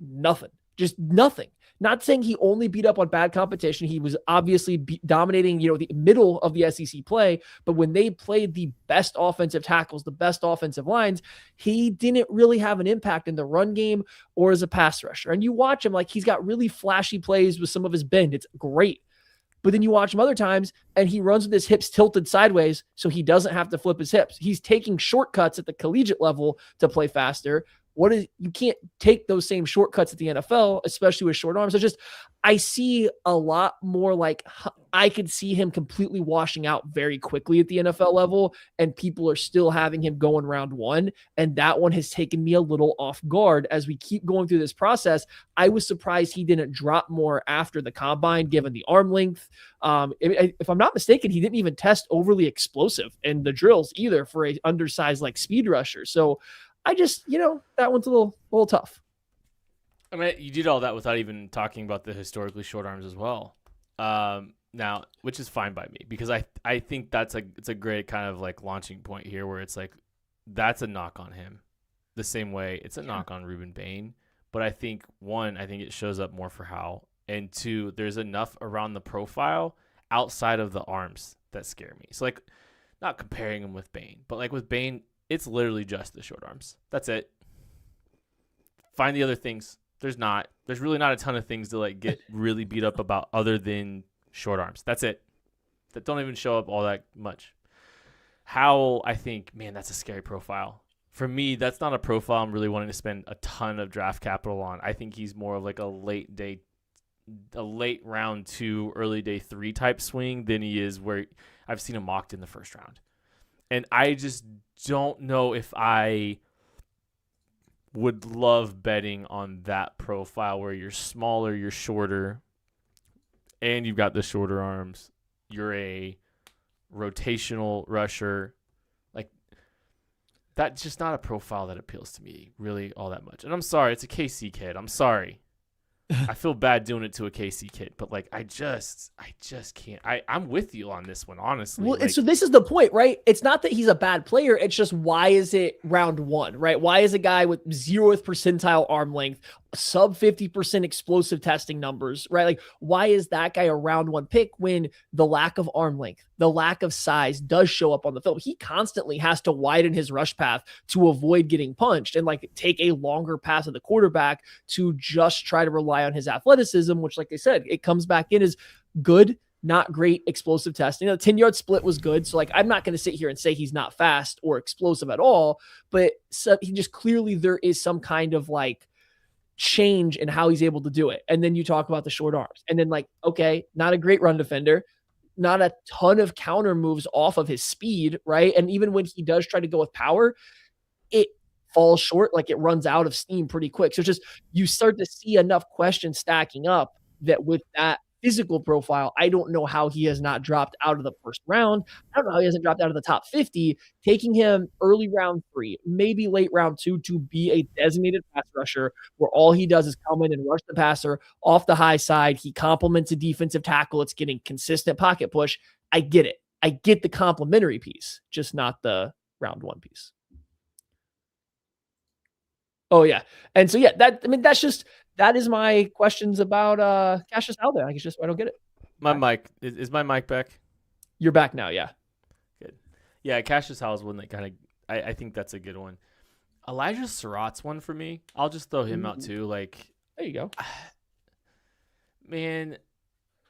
Nothing. Just nothing. Not saying he only beat up on bad competition. He was obviously dominating, the middle of the SEC play. But when they played the best offensive tackles, the best offensive lines, he didn't really have an impact in the run game or as a pass rusher. And you watch him, like he's got really flashy plays with some of his bend. It's great. But then you watch him other times and he runs with his hips tilted sideways so he doesn't have to flip his hips. He's taking shortcuts at the collegiate level to play faster. You can't take those same shortcuts at the NFL, especially with short arms. I see a lot more like I could see him completely washing out very quickly at the NFL level, and people are still having him go in round 1. And that one has taken me a little off guard as we keep going through this process. I was surprised he didn't drop more after the combine, given the arm length. If I'm not mistaken, he didn't even test overly explosive in the drills either for a undersized like speed rusher. So I just, that one's a little tough.
I mean, you did all that without even talking about the historically short arms as well. Now, which is fine by me because I think it's a great kind of like launching point here where it's like that's a knock on him, the same way it's a knock on Ruben Bain. But I think it shows up more for Howe, and 2, there's enough around the profile outside of the arms that scare me. So like, not comparing him with Bain, but like with Bain. It's literally just the short arms. That's it. Find the other things. There's really not a ton of things to like get really beat up about other than short arms. That's it. That don't even show up all that much. How I think, man, that's a scary profile. For me, that's not a profile I'm really wanting to spend a ton of draft capital on. I think he's more of like a late round 2, early day 3 type swing than he is where I've seen him mocked in the first round. And I just don't know if I would love betting on that profile where you're smaller, you're shorter, and you've got the shorter arms. You're a rotational rusher. Like, that's just not a profile that appeals to me really all that much. And I'm sorry, it's a KC kid. I'm sorry. I feel bad doing it to a KC kid, but like I just can't. I'm with you on this one, honestly.
Well, so this is the point, right? It's not that he's a bad player. It's just why is it round 1, right? Why is a guy with 0th percentile arm length, sub 50% explosive testing numbers, right? Like why is that guy a round 1 pick when the lack of arm length, the lack of size does show up on the film? He constantly has to widen his rush path to avoid getting punched and like take a longer pass of the quarterback to just try to rely on his athleticism, which like I said, it comes back in as good, not great explosive testing. The 10-yard split was good. So like, I'm not going to sit here and say he's not fast or explosive at all, but he just clearly there is some kind of like change in how he's able to do it. And then you talk about the short arms. And then like, okay, not a great run defender, not a ton of counter moves off of his speed, right? And even when he does try to go with power, it falls short, like it runs out of steam pretty quick. So it's just you start to see enough questions stacking up that with that physical profile, I don't know how he has not dropped out of the first round. I don't know how he hasn't dropped out of the top 50, taking him early round 3, maybe late round 2 to be a designated pass rusher where all he does is come in and rush the passer off the high side. He complements a defensive tackle. It's getting consistent pocket push. I get it. I get the complimentary piece, just not the round 1 piece. Oh yeah. And so, yeah, that is my questions about Cassius Aldo. I guess just I don't get it.
My mic is my mic back?
You're back now, yeah.
Good. Yeah, Cassius Howell's one that kind of I think that's a good one. Elijah Surratt's one for me. I'll just throw him out too. Like,
there you go.
Man,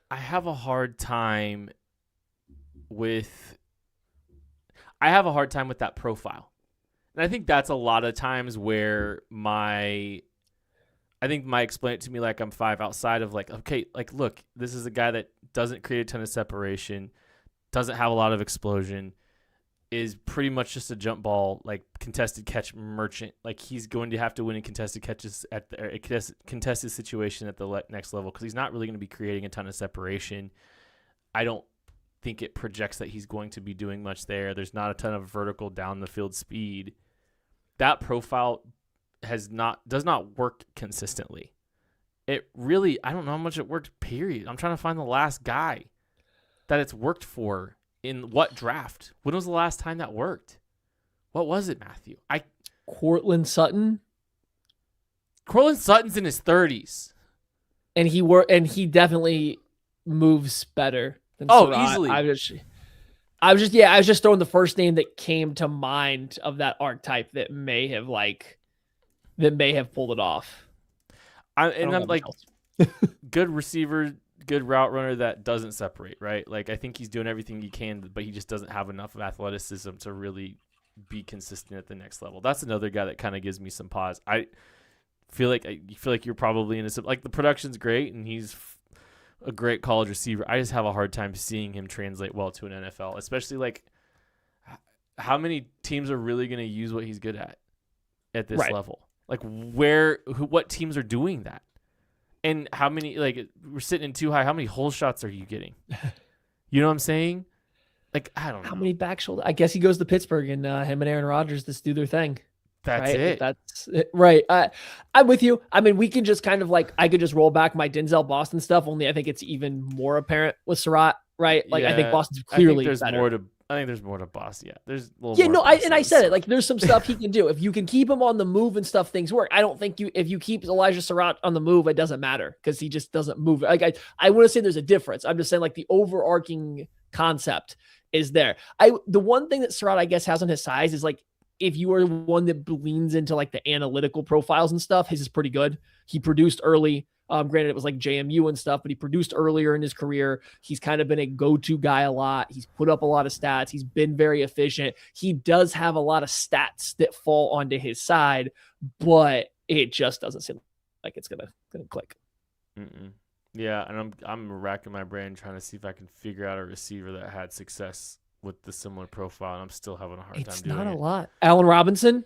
I have a hard time with that profile. And I think that's a lot of times where my explain it to me like I'm 5 outside of like, okay, like, look, this is a guy that doesn't create a ton of separation, doesn't have a lot of explosion, is pretty much just a jump ball, like contested catch merchant. Like he's going to have to win in contested catches at the contested situation at the next level because he's not really going to be creating a ton of separation. I don't think it projects that he's going to be doing much there. There's not a ton of vertical down the field speed. That profile does not work consistently. It really, I don't know how much it worked, period. I'm trying to find the last guy that it's worked for in what draft. When was the last time that worked? What was it, Matthew?
Courtland Sutton.
Courtland Sutton's in his 30s.
And he definitely moves better than Surratt.
Easily.
I was just throwing the first name that came to mind of that archetype that may have pulled it off.
I'm like, good receiver, good route runner that doesn't separate, right? Like, I think he's doing everything he can, but he just doesn't have enough of athleticism to really be consistent at the next level. That's another guy that kind of gives me some pause. I feel like you're probably in like the production's great and he's a great college receiver. I just have a hard time seeing him translate well to an NFL, especially like how many teams are really going to use what he's good at this level? Like what teams are doing that? And how many, like we're sitting in too high. How many hole shots are you getting? You know what I'm saying? Like, I don't know.
How many back shoulder? I guess he goes to Pittsburgh and him and Aaron Rodgers just do their thing.
That's
right?
it.
That's it. Right. I'm with you. I mean, we can just kind of like, I could just roll back my Denzel Boston stuff. Only I think it's even more apparent with Surratt, right? Like, I think Boston's clearly better.
I think there's more to Boston. Yeah. There's a little
yeah,
more
no, I said it. Like, there's some stuff he can do. If you can keep him on the move and stuff, things work. I don't think if you keep Elijah Surratt on the move, it doesn't matter because he just doesn't move. Like, I want to say there's a difference. I'm just saying like the overarching concept is there. The one thing that Surratt, I guess, has on his size is like, if you are one that leans into like the analytical profiles and stuff, his is pretty good. He produced early. Granted, it was like JMU and stuff, but he produced earlier in his career. He's kind of been a go-to guy a lot. He's put up a lot of stats. He's been very efficient. He does have a lot of stats that fall onto his side, but it just doesn't seem like it's gonna click.
Yeah, and I'm racking my brain trying to see if I can figure out a receiver that had success with the similar profile, and I'm still having a hard time doing it.
It's not a lot. Allen Robinson?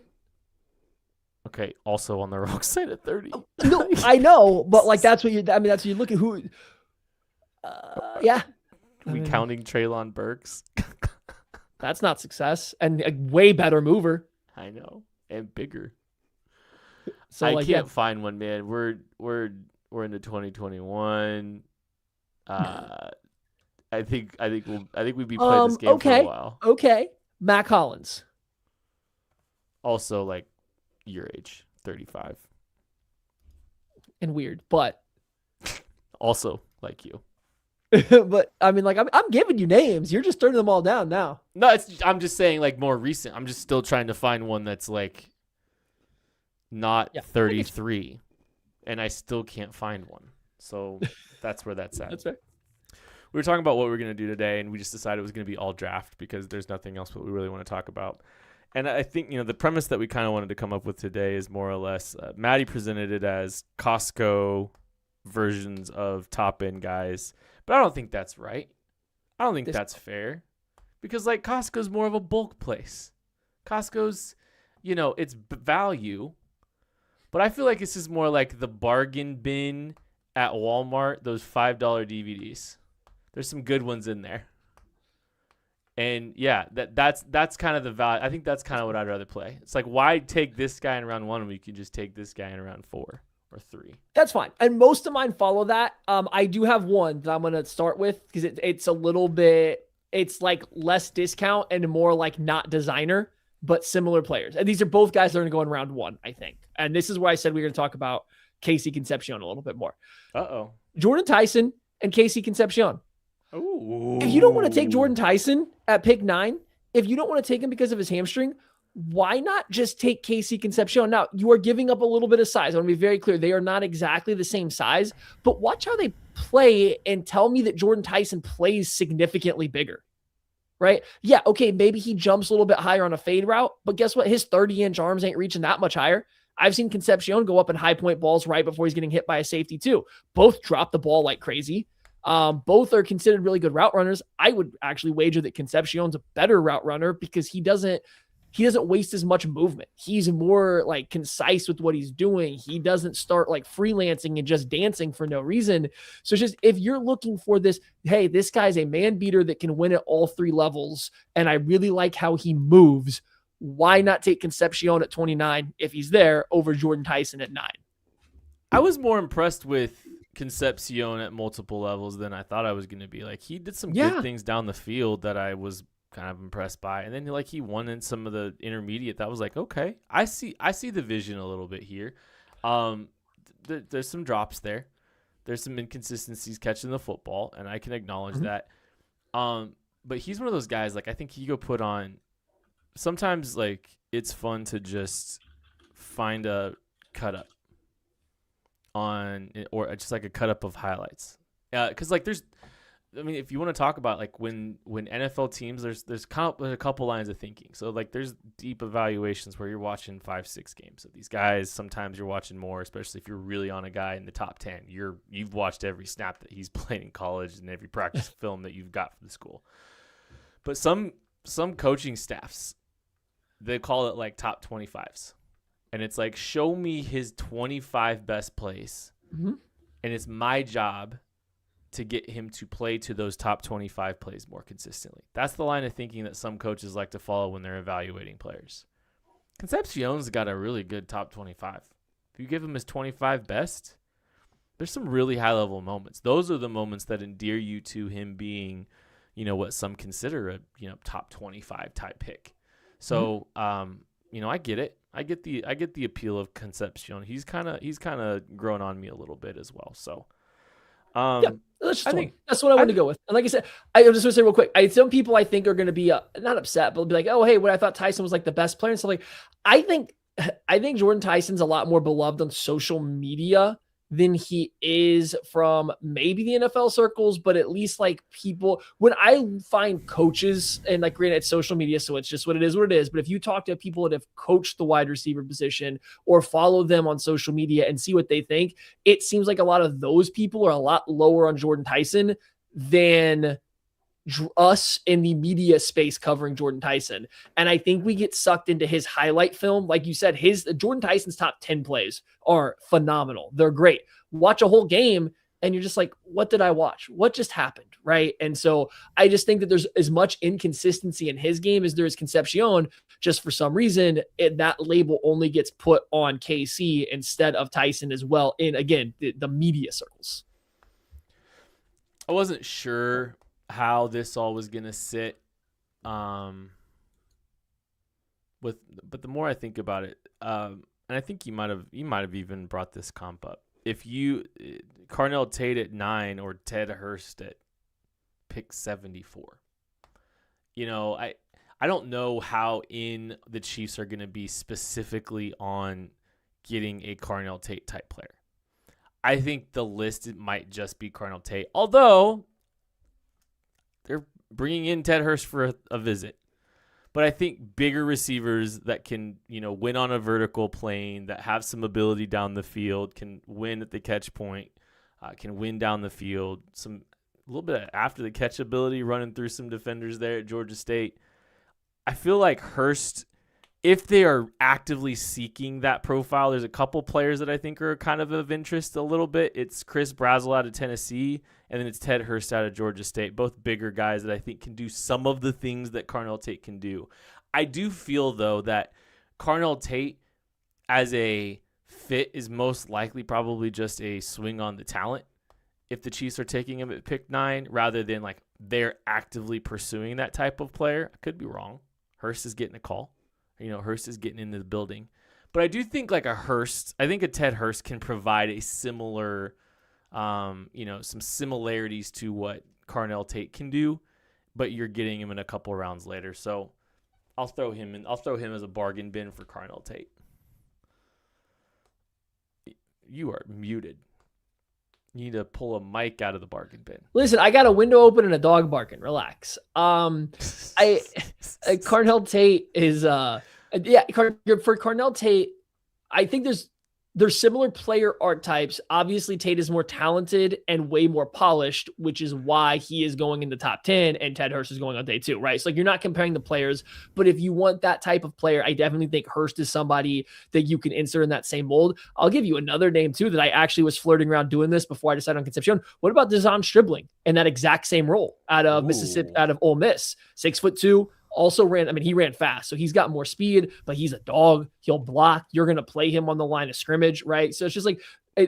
Okay, also on the wrong side at 30.
No, I know, but like that's what you look at who. Yeah.
We counting Treylon Burks?
That's not success, and a way better mover.
I know, and bigger.
So
I can't find one, man. We're into 2021. I think we'd be playing this game for a while.
Okay. Mac Hollins.
Also, like your age, 35.
And weird, but
also like you.
But I mean, like I'm giving you names. You're just turning them all down now.
No, I'm just saying like more recent. I'm just still trying to find one that's like not 33, and I still can't find one. So that's where that's at.
That's right.
We were talking about what we were going to do today, and we just decided it was going to be all draft because there's nothing else that we really want to talk about. And I think, the premise that we kind of wanted to come up with today is more or less, Maddie presented it as Costco versions of top end guys, but I don't think that's right. I don't think that's fair, because like Costco's more of a bulk place. Costco's, it's value, but I feel like this is more like the bargain bin at Walmart, those $5 DVDs. There's some good ones in there. And yeah, that's kind of the value. I think that's kind of what I'd rather play. It's like, why take this guy in round 1 when you can just take this guy in round 4 or 3?
That's fine. And most of mine follow that. I do have one that I'm going to start with because it's a little bit, it's like less discount and more like not designer, but similar players. And these are both guys that are going to go in round 1, I think. And this is where I said we were going to talk about Casey Concepcion a little bit more.
Uh-oh.
Jordan Tyson and Casey Concepcion.
Ooh.
If you don't want to take Jordan Tyson at pick 9, if you don't want to take him because of his hamstring, why not just take Casey Concepcion? Now, you are giving up a little bit of size. I want to be very clear. They are not exactly the same size, but watch how they play and tell me that Jordan Tyson plays significantly bigger, right? Yeah, okay, maybe he jumps a little bit higher on a fade route, but guess what? His 30-inch arms ain't reaching that much higher. I've seen Concepcion go up in high point balls right before he's getting hit by a safety too. Both drop the ball like crazy. Both are considered really good route runners. I would actually wager that Concepcion's a better route runner because he doesn't waste as much movement. He's more like concise with what he's doing. He doesn't start like freelancing and just dancing for no reason. So it's just, if you're looking for this, hey, this guy's a man beater that can win at all 3 levels, and I really like how he moves, why not take Concepcion at 29 if he's there over Jordan Tyson at 9?
I was more impressed with Concepcion at multiple levels than I thought I was going to be. Like, he did some good things down the field that I was kind of impressed by, and then like he won in some of the intermediate. That was like, okay, I see the vision a little bit here. There's some drops there. There's some inconsistencies catching the football, and I can acknowledge that. But he's one of those guys. Like, I think he go put on. Sometimes like it's fun to just find a cut up on, or just like a cut up of highlights. Because like if you want to talk about like when NFL teams, there's a couple lines of thinking. So like there's deep evaluations where you're watching 5-6 games of these guys. Sometimes you're watching more, especially if you're really on a guy in the top 10. You've watched every snap that he's played in college and every practice film that you've got from the school. But some coaching staffs, they call it like top 25s. And it's like, show me his 25 best plays. And it's my job to get him to play to those top 25 plays more consistently. That's the line of thinking that some coaches like to follow when they're evaluating players. Concepcion's got a really good top 25. If you give him his 25 best, there's some really high-level moments. Those are the moments that endear you to him being, what some consider a, top 25 type pick. So, I get it. I get the appeal of Concepcion. He's kind of grown on me a little bit as well. So,
that's what I wanted to go with. And like I said, I just want to say real quick, some people I think are going to be not upset, but be like, oh, hey, what I thought Tyson was like the best player and stuff. Like, I think Jordan Tyson's a lot more beloved on social media than he is from maybe the NFL circles, but at least like people, when I find coaches, and like granted it's social media, so it's just what it is, but if you talk to people that have coached the wide receiver position or follow them on social media and see what they think, it seems like a lot of those people are a lot lower on Jordan Tyson than us in the media space covering Jordan Tyson. And I think we get sucked into his highlight film. Like you said, Jordan Tyson's top 10 plays are phenomenal. They're great. Watch a whole game and you're just like, what did I watch? What just happened? Right. And so I just think that there's as much inconsistency in his game as there is Concepcion. Just for some reason, that label only gets put on KC instead of Tyson as well. In again, the media circles.
I wasn't sure how this all was gonna sit, but the more I think about it, and I think you might have even brought this comp up. If you Carnell Tate at 9 or Ted Hurst at pick 74, I don't know how in the Chiefs are gonna be specifically on getting a Carnell Tate type player. I think the list might just be Carnell Tate, although they're bringing in Ted Hurst for a visit. But I think bigger receivers that can, win on a vertical plane, that have some ability down the field, can win at the catch point, can win down the field, a little bit of after the catch ability, running through some defenders there at Georgia State. I feel like Hurst, if they are actively seeking that profile, there's a couple players that I think are kind of interest a little bit. It's Chris Brazzell out of Tennessee, and then it's Ted Hurst out of Georgia State, both bigger guys that I think can do some of the things that Carnell Tate can do. I do feel, though, that Carnell Tate as a fit is most likely probably just a swing on the talent if the Chiefs are taking him at pick 9 rather than like they're actively pursuing that type of player. I could be wrong. Hurst is getting a call. Hurst is getting into the building. But I do think like I think a Ted Hurst can provide a similar, some similarities to what Carnell Tate can do, but you're getting him in a couple rounds later. So I'll throw him as a bargain bin for Carnell Tate. You are muted. You need to pull a mic out of the bargain bin.
Listen, I got a window open and a dog barking. Relax. Carnell Tate is for Carnell Tate, I think there's similar player archetypes. Obviously, Tate is more talented and way more polished, which is why he is going in the top 10 and Ted Hurst is going on day 2, right? So you're not comparing the players, but if you want that type of player, I definitely think Hurst is somebody that you can insert in that same mold. I'll give you another name too that I actually was flirting around doing this before I decided on Concepcion. What about Dazon Stribling in that exact same role out of Mississippi, out of Ole Miss? 6'2". Also he ran fast, so he's got more speed, but he's a dog. He'll block. You're going to play him on the line of scrimmage, right? So it's just like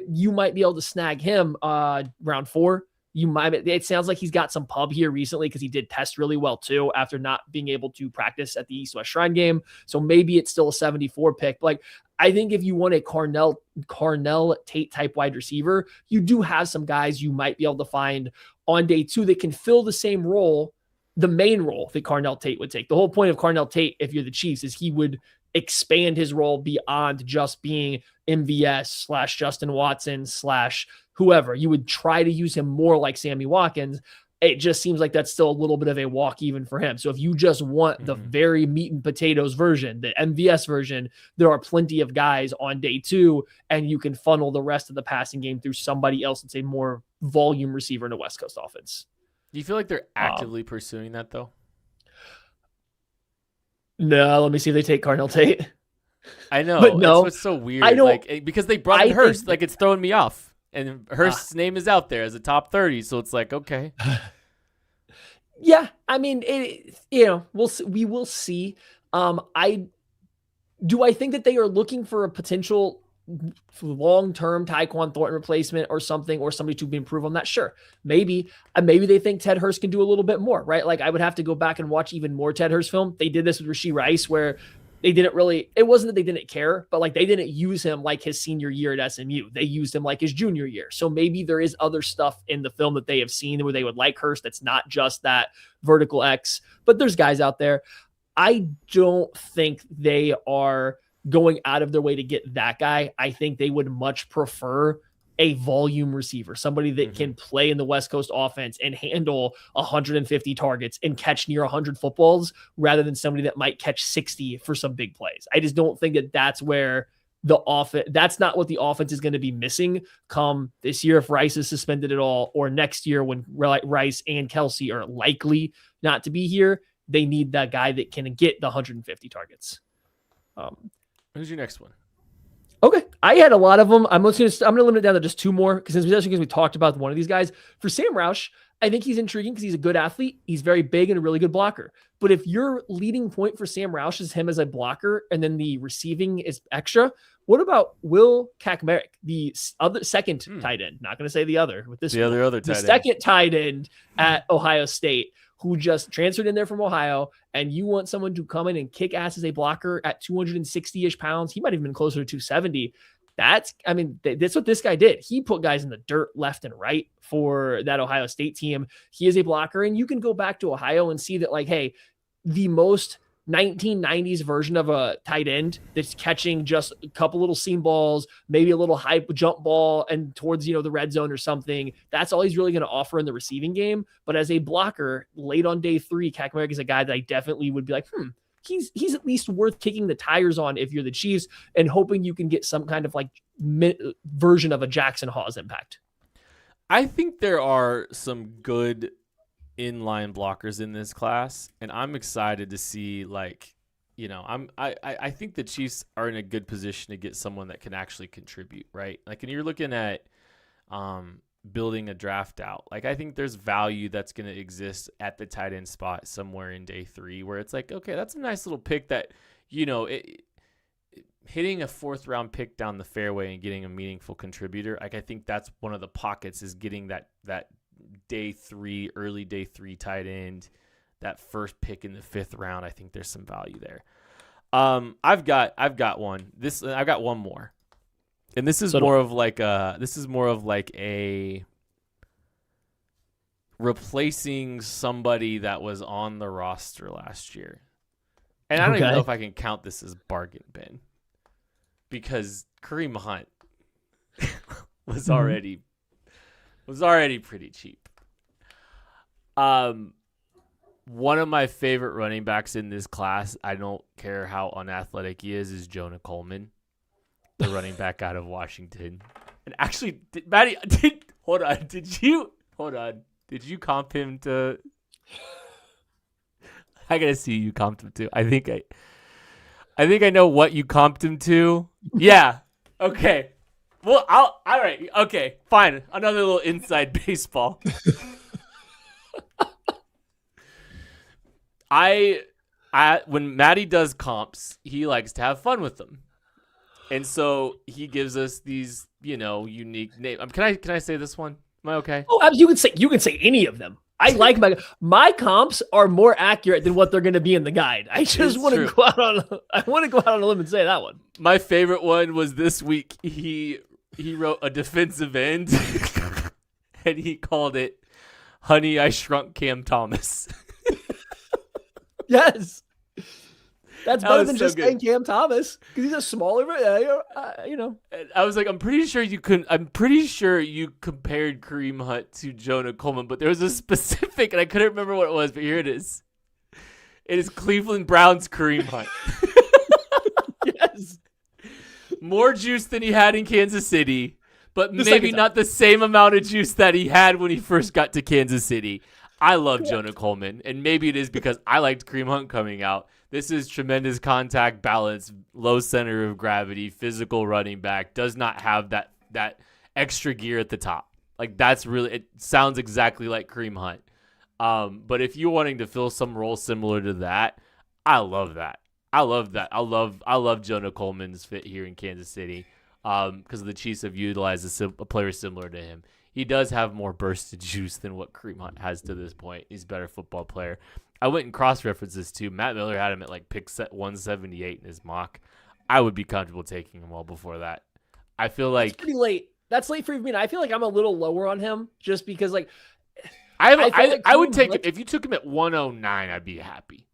you might be able to snag him round 4. It sounds like he's got some pub here recently because he did test really well too after not being able to practice at the East-West Shrine game. So maybe it's still a 74 pick. But like, I think if you want a Carnell Tate type wide receiver, you do have some guys you might be able to find on day 2 that can fill the same role, the main role that Carnell Tate would take. The whole point of Carnell Tate, if you're the Chiefs, is he would expand his role beyond just being MVS / Justin Watson / whoever. You would try to use him more like Sammy Watkins. It just seems like that's still a little bit of a walk even for him. So if you just want the very meat and potatoes version, the MVS version, there are plenty of guys on day 2, and you can funnel the rest of the passing game through somebody else that's a more volume receiver in a West Coast offense.
Do you feel like they're actively pursuing that, though?
No, let me see if they take Carnell Tate.
I know.
But no,
that's what's so weird.
I don't,
because they brought in Hurst. Like, it's throwing me off. And Hurst's name is out there as a top 30, so it's like, okay.
Yeah, I mean, we will see. I think that they are looking for a potential long-term Tyquan Thornton replacement or something, or somebody to improve on that? Sure. Maybe they think Ted Hurst can do a little bit more, right? Like, I would have to go back and watch even more Ted Hurst film. They did this with Rashee Rice where they didn't really, it wasn't that they didn't care, but like they didn't use him like his senior year at SMU. They used him like his junior year. So maybe there is other stuff in the film that they have seen where they would like Hurst that's not just that vertical X, but there's guys out there. I don't think they are going out of their way to get that guy. I think they would much prefer a volume receiver, somebody that can play in the West Coast offense and handle 150 targets and catch near 100 footballs rather than somebody that might catch 60 for some big plays. I just don't think that that's where the offense, that's not what the offense is going to be missing come this year if Rice is suspended at all, or next year when Rice and Kelsey are likely not to be here. They need that guy that can get the 150 targets.
Who's your next one?
Okay, I had a lot of them. I'm going to limit it down to just 2 more because we talked about one of these guys. For Sam Roush, I think he's intriguing because he's a good athlete. He's very big and a really good blocker. But if your leading point for Sam Roush is him as a blocker and then the receiving is extra, what about Will Kaczmarek, the other second tight end? Not going to say the other with this. The second tight end at Ohio State, who just transferred in there from Ohio, and you want someone to come in and kick ass as a blocker at 260-ish pounds. He might have been closer to 270. That's what this guy did. He put guys in the dirt left and right for that Ohio State team. He is a blocker, and you can go back to Ohio and see that, like, hey, the most 1990s version of a tight end that's catching just a couple little seam balls, maybe a little high jump ball and towards, the red zone or something. That's all he's really going to offer in the receiving game. But as a blocker late on day 3, Kaczmarek is a guy that I definitely would be like, he's at least worth kicking the tires on if you're the Chiefs and hoping you can get some kind of like version of a Jackson Hawes impact.
I think there are some good inline blockers in this class, and I'm excited to see I think the Chiefs are in a good position to get someone that can actually contribute, right? Like, and you're looking at building a draft out. Like, I think there's value that's going to exist at the tight end spot somewhere in day 3 where it's like, okay, that's a nice little pick that, hitting a 4th round pick down the fairway and getting a meaningful contributor. Like, I think that's one of the pockets is getting that day 3, early day 3 tight end, that first pick in the 5th round. I think there's some value there. I've got one. I've got one more. And this is more of like a replacing somebody that was on the roster last year. And I don't even know if I can count this as bargain bin, because Kareem Hunt was already pretty cheap. One of my favorite running backs in this class, I don't care how unathletic he is Jonah Coleman, the running back out of Washington. And actually, Maddie, did you comp him to? I gotta see you comped him to. I think I know what you comped him to. Yeah. Okay. Well, all right. Okay. Fine. Another little inside baseball. When Maddie does comps, he likes to have fun with them, and so he gives us these, unique names. Can I say this one? Am I okay?
Oh, you can say any of them. I like my comps are more accurate than what they're going to be in the guide. I just want to go out on a limb and say that one.
My favorite one was this week. He wrote a defensive end, and he called it "Honey, I Shrunk Cam Thomas."
Yes. That's better than just saying Cam Thomas, because he's a smaller,
I was like, I'm pretty sure you compared Kareem Hunt to Jonah Coleman, but there was a specific, and I couldn't remember what it was, but here it is. It is Cleveland Browns Kareem Hunt.
Yes.
More juice than he had in Kansas City, but maybe not the same amount of juice that he had when he first got to Kansas City. I love Jonah Coleman, and maybe it is because I liked Kareem Hunt coming out. This is tremendous contact balance, low center of gravity, physical running back, does not have that extra gear at the top. Like, it sounds exactly like Kareem Hunt. But if you're wanting to fill some role similar to that, I love that. I love Jonah Coleman's fit here in Kansas City, because the Chiefs have utilized a player similar to him. He does have more bursted juice than what Kareem Hunt has to this point. He's a better football player. I went and cross-referenced this too. Matt Miller had him at like pick set 178 in his mock. I would be comfortable taking him well before that. I feel like
it's pretty late. That's late for me. I feel like I'm a little lower on him just because
I would take him if you took him at 109. I'd be happy.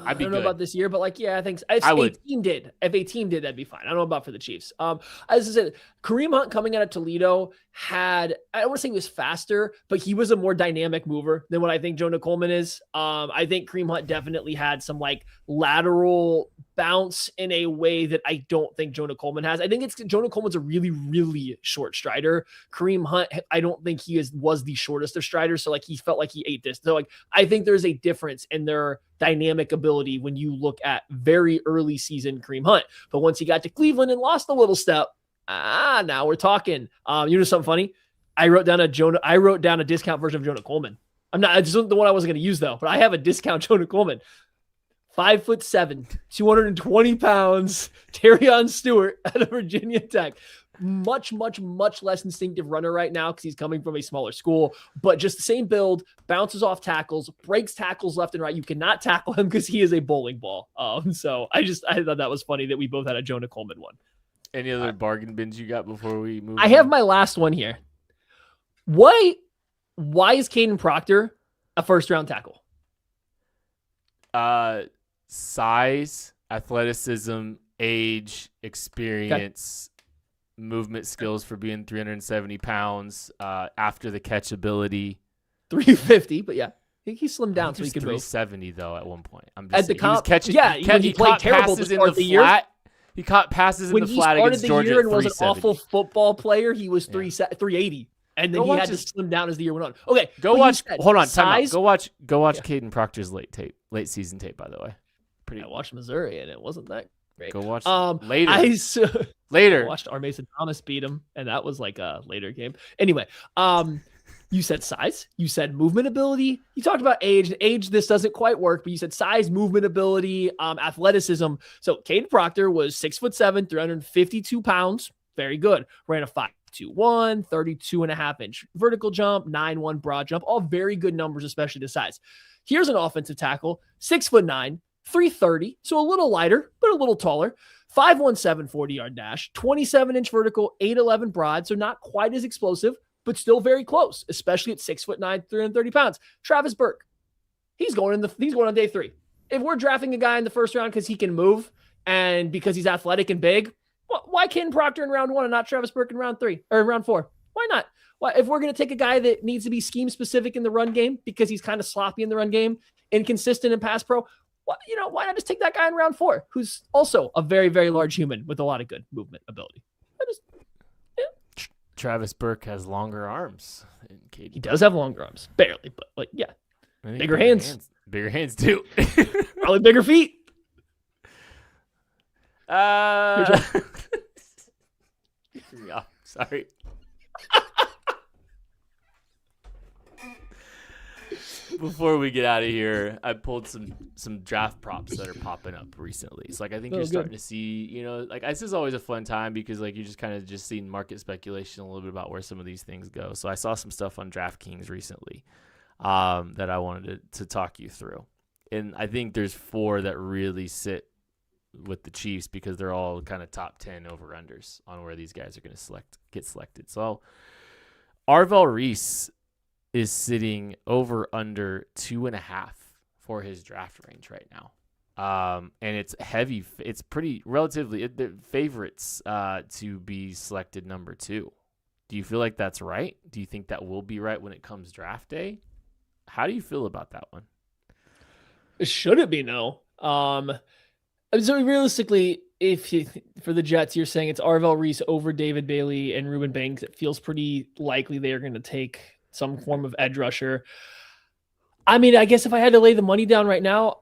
I don't know about this year, but I think if a team did, that'd be fine. I don't know about for the Chiefs. As I said, Kareem Hunt coming out of Toledo I don't want to say he was faster, but he was a more dynamic mover than what I think Jonah Coleman is. I think Kareem Hunt definitely had some like lateral bounce in a way that I don't think Jonah Coleman has. I think Jonah Coleman's a really, really short strider. Kareem Hunt, I don't think he was the shortest of striders. So like he felt like he ate this. So like I think there's a difference in their dynamic ability when you look at very early season Kareem Hunt. But once he got to Cleveland and lost a little step, now we're talking. You know something funny? I wrote down a discount version of Jonah Coleman. This isn't the one I wasn't going to use though, but I have a discount Jonah Coleman. 5'7", 220 pounds, Terrion Stewart out of Virginia Tech. Much, much, much less instinctive runner right now because he's coming from a smaller school, but just the same build, bounces off tackles, breaks tackles left and right. You cannot tackle him because he is a bowling ball. So I thought that was funny that we both had a Jonah Coleman one.
Any other bargain bins you got before we move on?
I have my last one here. Why is Caden Proctor a first-round tackle?
Size, athleticism, age, experience, movement skills for being 370 pounds, after the catch ability.
350, but yeah. think he slimmed down so he
was
could move.
370 though at one point. I'm
At
just
the
saying, he was
comp-
catching.
yeah,
he,
when he played
caught
terrible to
passes in
start
the
the year.
flat. He caught passes in
When
the
he
flat
started
against
the
Georgia
year
at
and was an
370.
awful football player, he was 380, and then
Go
he
watch
had to
his-
slim down as the year went on. Okay,
Go
but you
watch.
said
Hold on, time out.
size.
Go watch
Yeah.
Caden Proctor's late season tape. By the way, pretty.
I watched Missouri, and it wasn't that great.
Go watch
Later.
later.
I watched R. Mason Thomas beat him, and that was like a later game. Anyway, you said size, you said movement ability, you talked about age. And age, this doesn't quite work, but you said size, movement ability, athleticism. So Caden Proctor was 6'7", 352 pounds. Very good. Ran a 5.21, 32.5-inch vertical jump, 9.1 broad jump. All very good numbers, especially the size. Here's an offensive tackle, 6'9", 330, so a little lighter, but a little taller. 5.17 40-yard dash, 27-inch vertical, 8.11 broad, so not quite as explosive, but still very close, especially at 6'9", 330 pounds. Travis Burke, he's going on day 3. If we're drafting a guy in the first round because he can move and because he's athletic and big, why Caden Proctor in round 1 and not Travis Burke in round 3 or round 4? Why not? Why, if we're going to take a guy that needs to be scheme specific in the run game because he's kind of sloppy in the run game, inconsistent in pass pro, why not just take that guy in round 4, who's also a very, very large human with a lot of good movement ability?
Travis Burke has longer arms.
He does have longer arms, barely, but yeah, bigger hands.
Bigger hands too.
Probably bigger feet.
Yeah, sorry. Before we get out of here, I pulled some draft props that are popping up recently. It's like I think you're starting to see, this is always a fun time because like you just kind of just seeing market speculation a little bit about where some of these things go. So I saw some stuff on DraftKings recently that I wanted to talk you through. And I think there's 4 that really sit with the Chiefs because they're all kind of top 10 over-unders on where these guys are going to get selected. So Arvell Reese is sitting over under 2.5 for his draft range right now. And it's heavy. It's pretty relatively the favorites to be selected number 2. Do you feel like that's right? Do you think that will be right when it comes draft day? How do you feel about that one?
Should it be no? So realistically, for the Jets, you're saying it's Arvell Reese over David Bailey and Reuben Banks. It feels pretty likely they are going to take some form of edge rusher. I mean, I guess if I had to lay the money down right now,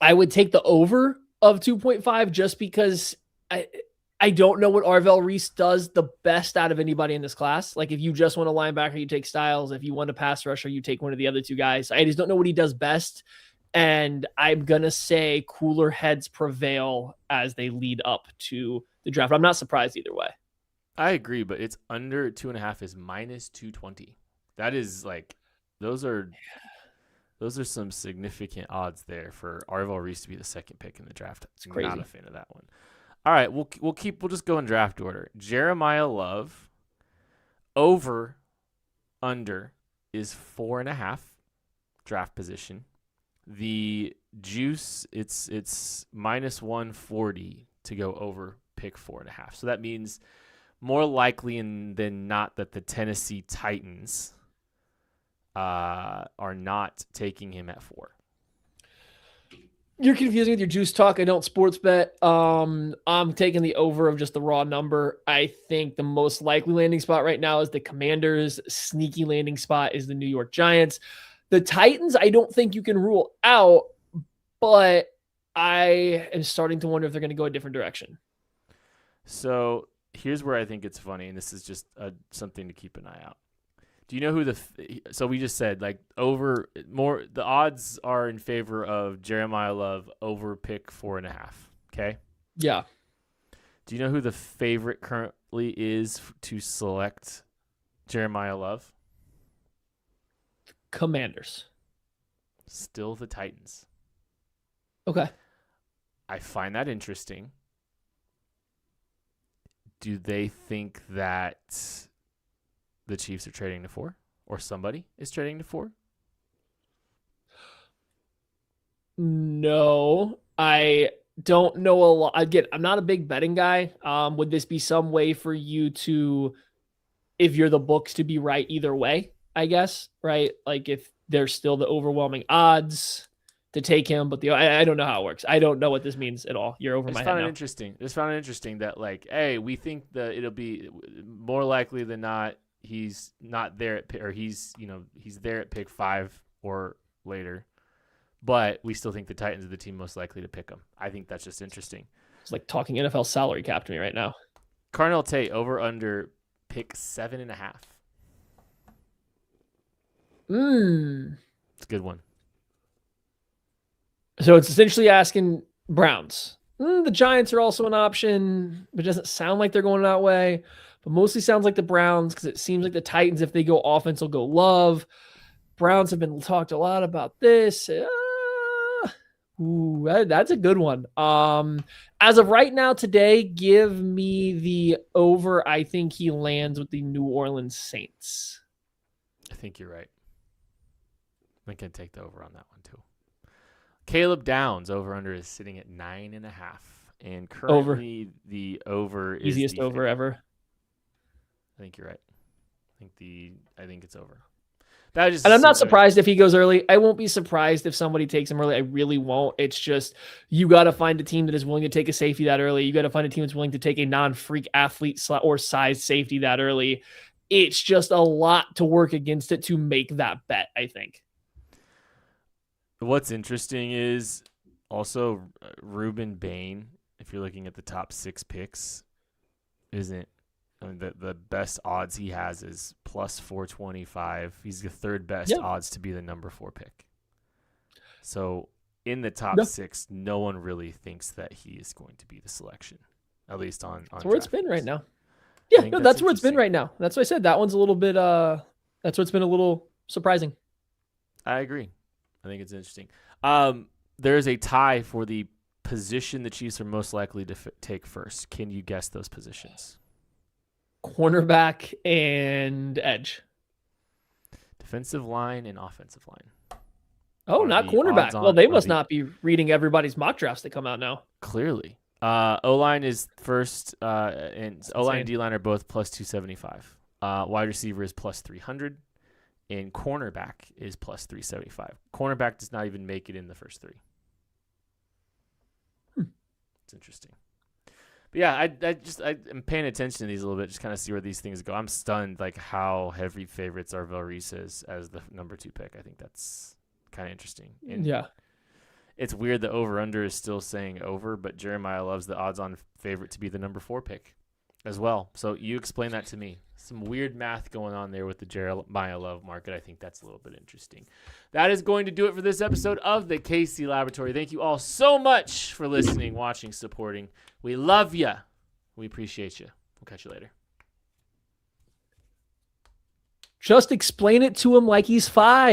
I would take the over of 2.5 just because I don't know what Arvell Reese does the best out of anybody in this class. Like if you just want a linebacker, you take Styles. If you want a pass rusher, you take one of the other 2 guys. I just don't know what he does best. And I'm going to say cooler heads prevail as they lead up to the draft. I'm not surprised either way.
I agree, but it's under 2.5 is minus 220. That is like, those are some significant odds there for Arvell Reese to be the second pick in the draft.
It's crazy.
Not a fan of that one. All right, we'll just go in draft order. Jeremiah Love over under is 4.5 draft position. The juice, it's minus 140 to go over pick 4.5. So that means more likely than not that the Tennessee Titans are not taking him at 4.
You're confusing with your juice talk. I don't sports bet. I'm taking the over of just the raw number. I think the most likely landing spot right now is the Commanders. Sneaky landing spot is the New York Giants. The Titans, I don't think you can rule out, but I am starting to wonder if they're going to go a different direction.
So here's where I think it's funny, and this is just something to keep an eye out. Do you know who so we just said like over more, the odds are in favor of Jeremiah Love over pick 4.5. Okay.
Yeah.
Do you know who the favorite currently is to select Jeremiah Love?
Commanders.
Still the Titans.
Okay.
I find that interesting. Do they think that the Chiefs are trading to 4 or somebody is trading to 4?
No, I don't know a lot. Again, I'm not a big betting guy. Would this be some way for you to, if you're the books, to be right either way, I guess, right? Like if there's still the overwhelming odds to take him, but I don't know how it works. I don't know what this means at all. You're over my head now.
Just found it interesting that like, hey, we think that it'll be more likely than not he's not there at or he's there at pick 5 or later, but we still think the Titans are the team most likely to pick him. I think that's just interesting.
It's like talking NFL salary cap to me right now.
Carnell Tate over under pick 7.5. It's a good one.
So it's essentially asking Browns. The Giants are also an option, but it doesn't sound like they're going that way. But mostly sounds like the Browns because it seems like the Titans, if they go offense, will go Love. Browns have been talked a lot about this. That's a good one. As of right now today, give me the over. I think he lands with the New Orleans Saints.
I think you're right. I can take the over on that one too. Caleb Downs over under is sitting at 9.5, and currently the over is
easiest
the
over ever.
I think you're right. I think it's over.
And I'm not surprised if he goes early. I won't be surprised if somebody takes him early. I really won't. It's just you got to find a team that is willing to take a safety that early. You got to find a team that's willing to take a non-freak athlete or size safety that early. It's just a lot to work against it to make that bet, I think.
What's interesting is also Ruben Bain, if you're looking at the top 6 picks, the best odds he has is plus 425. He's the third best odds to be the number 4 pick. So in the top 6, no one really thinks that he is going to be the selection, at least on
that's where it's been right now. Yeah, no, that's where it's been right now. That's why I said that one's a little bit, that's what's been a little surprising.
I agree. I think it's interesting. There is a tie for the position the Chiefs are most likely to take first. Can you guess those positions?
Cornerback and edge.
Defensive line and offensive line.
Oh, not cornerback. Well, they must not be reading everybody's mock drafts that come out now.
Clearly. O-line is first, and O-line and D-line are both plus 275. Wide receiver is plus 300. And cornerback is plus 375. Cornerback does not even make it in the first 3. It's interesting. But yeah, I'm paying attention to these a little bit, just kind of see where these things go. I'm stunned like how heavy favorites Arvell Reese is as the number 2 pick. I think that's kind of interesting. And
yeah.
It's weird the over-under is still saying over, but Jeremiah loves the odds-on favorite to be the number 4 pick as well. So you explain that to me. Some weird math going on there with the Jeremiah Love market. I think that's a little bit interesting. That is going to do it for this episode of the KC Laboratory. Thank you all so much for listening, watching, supporting. We love you. We appreciate you. We'll catch you later.
Just explain it to him like he's 5.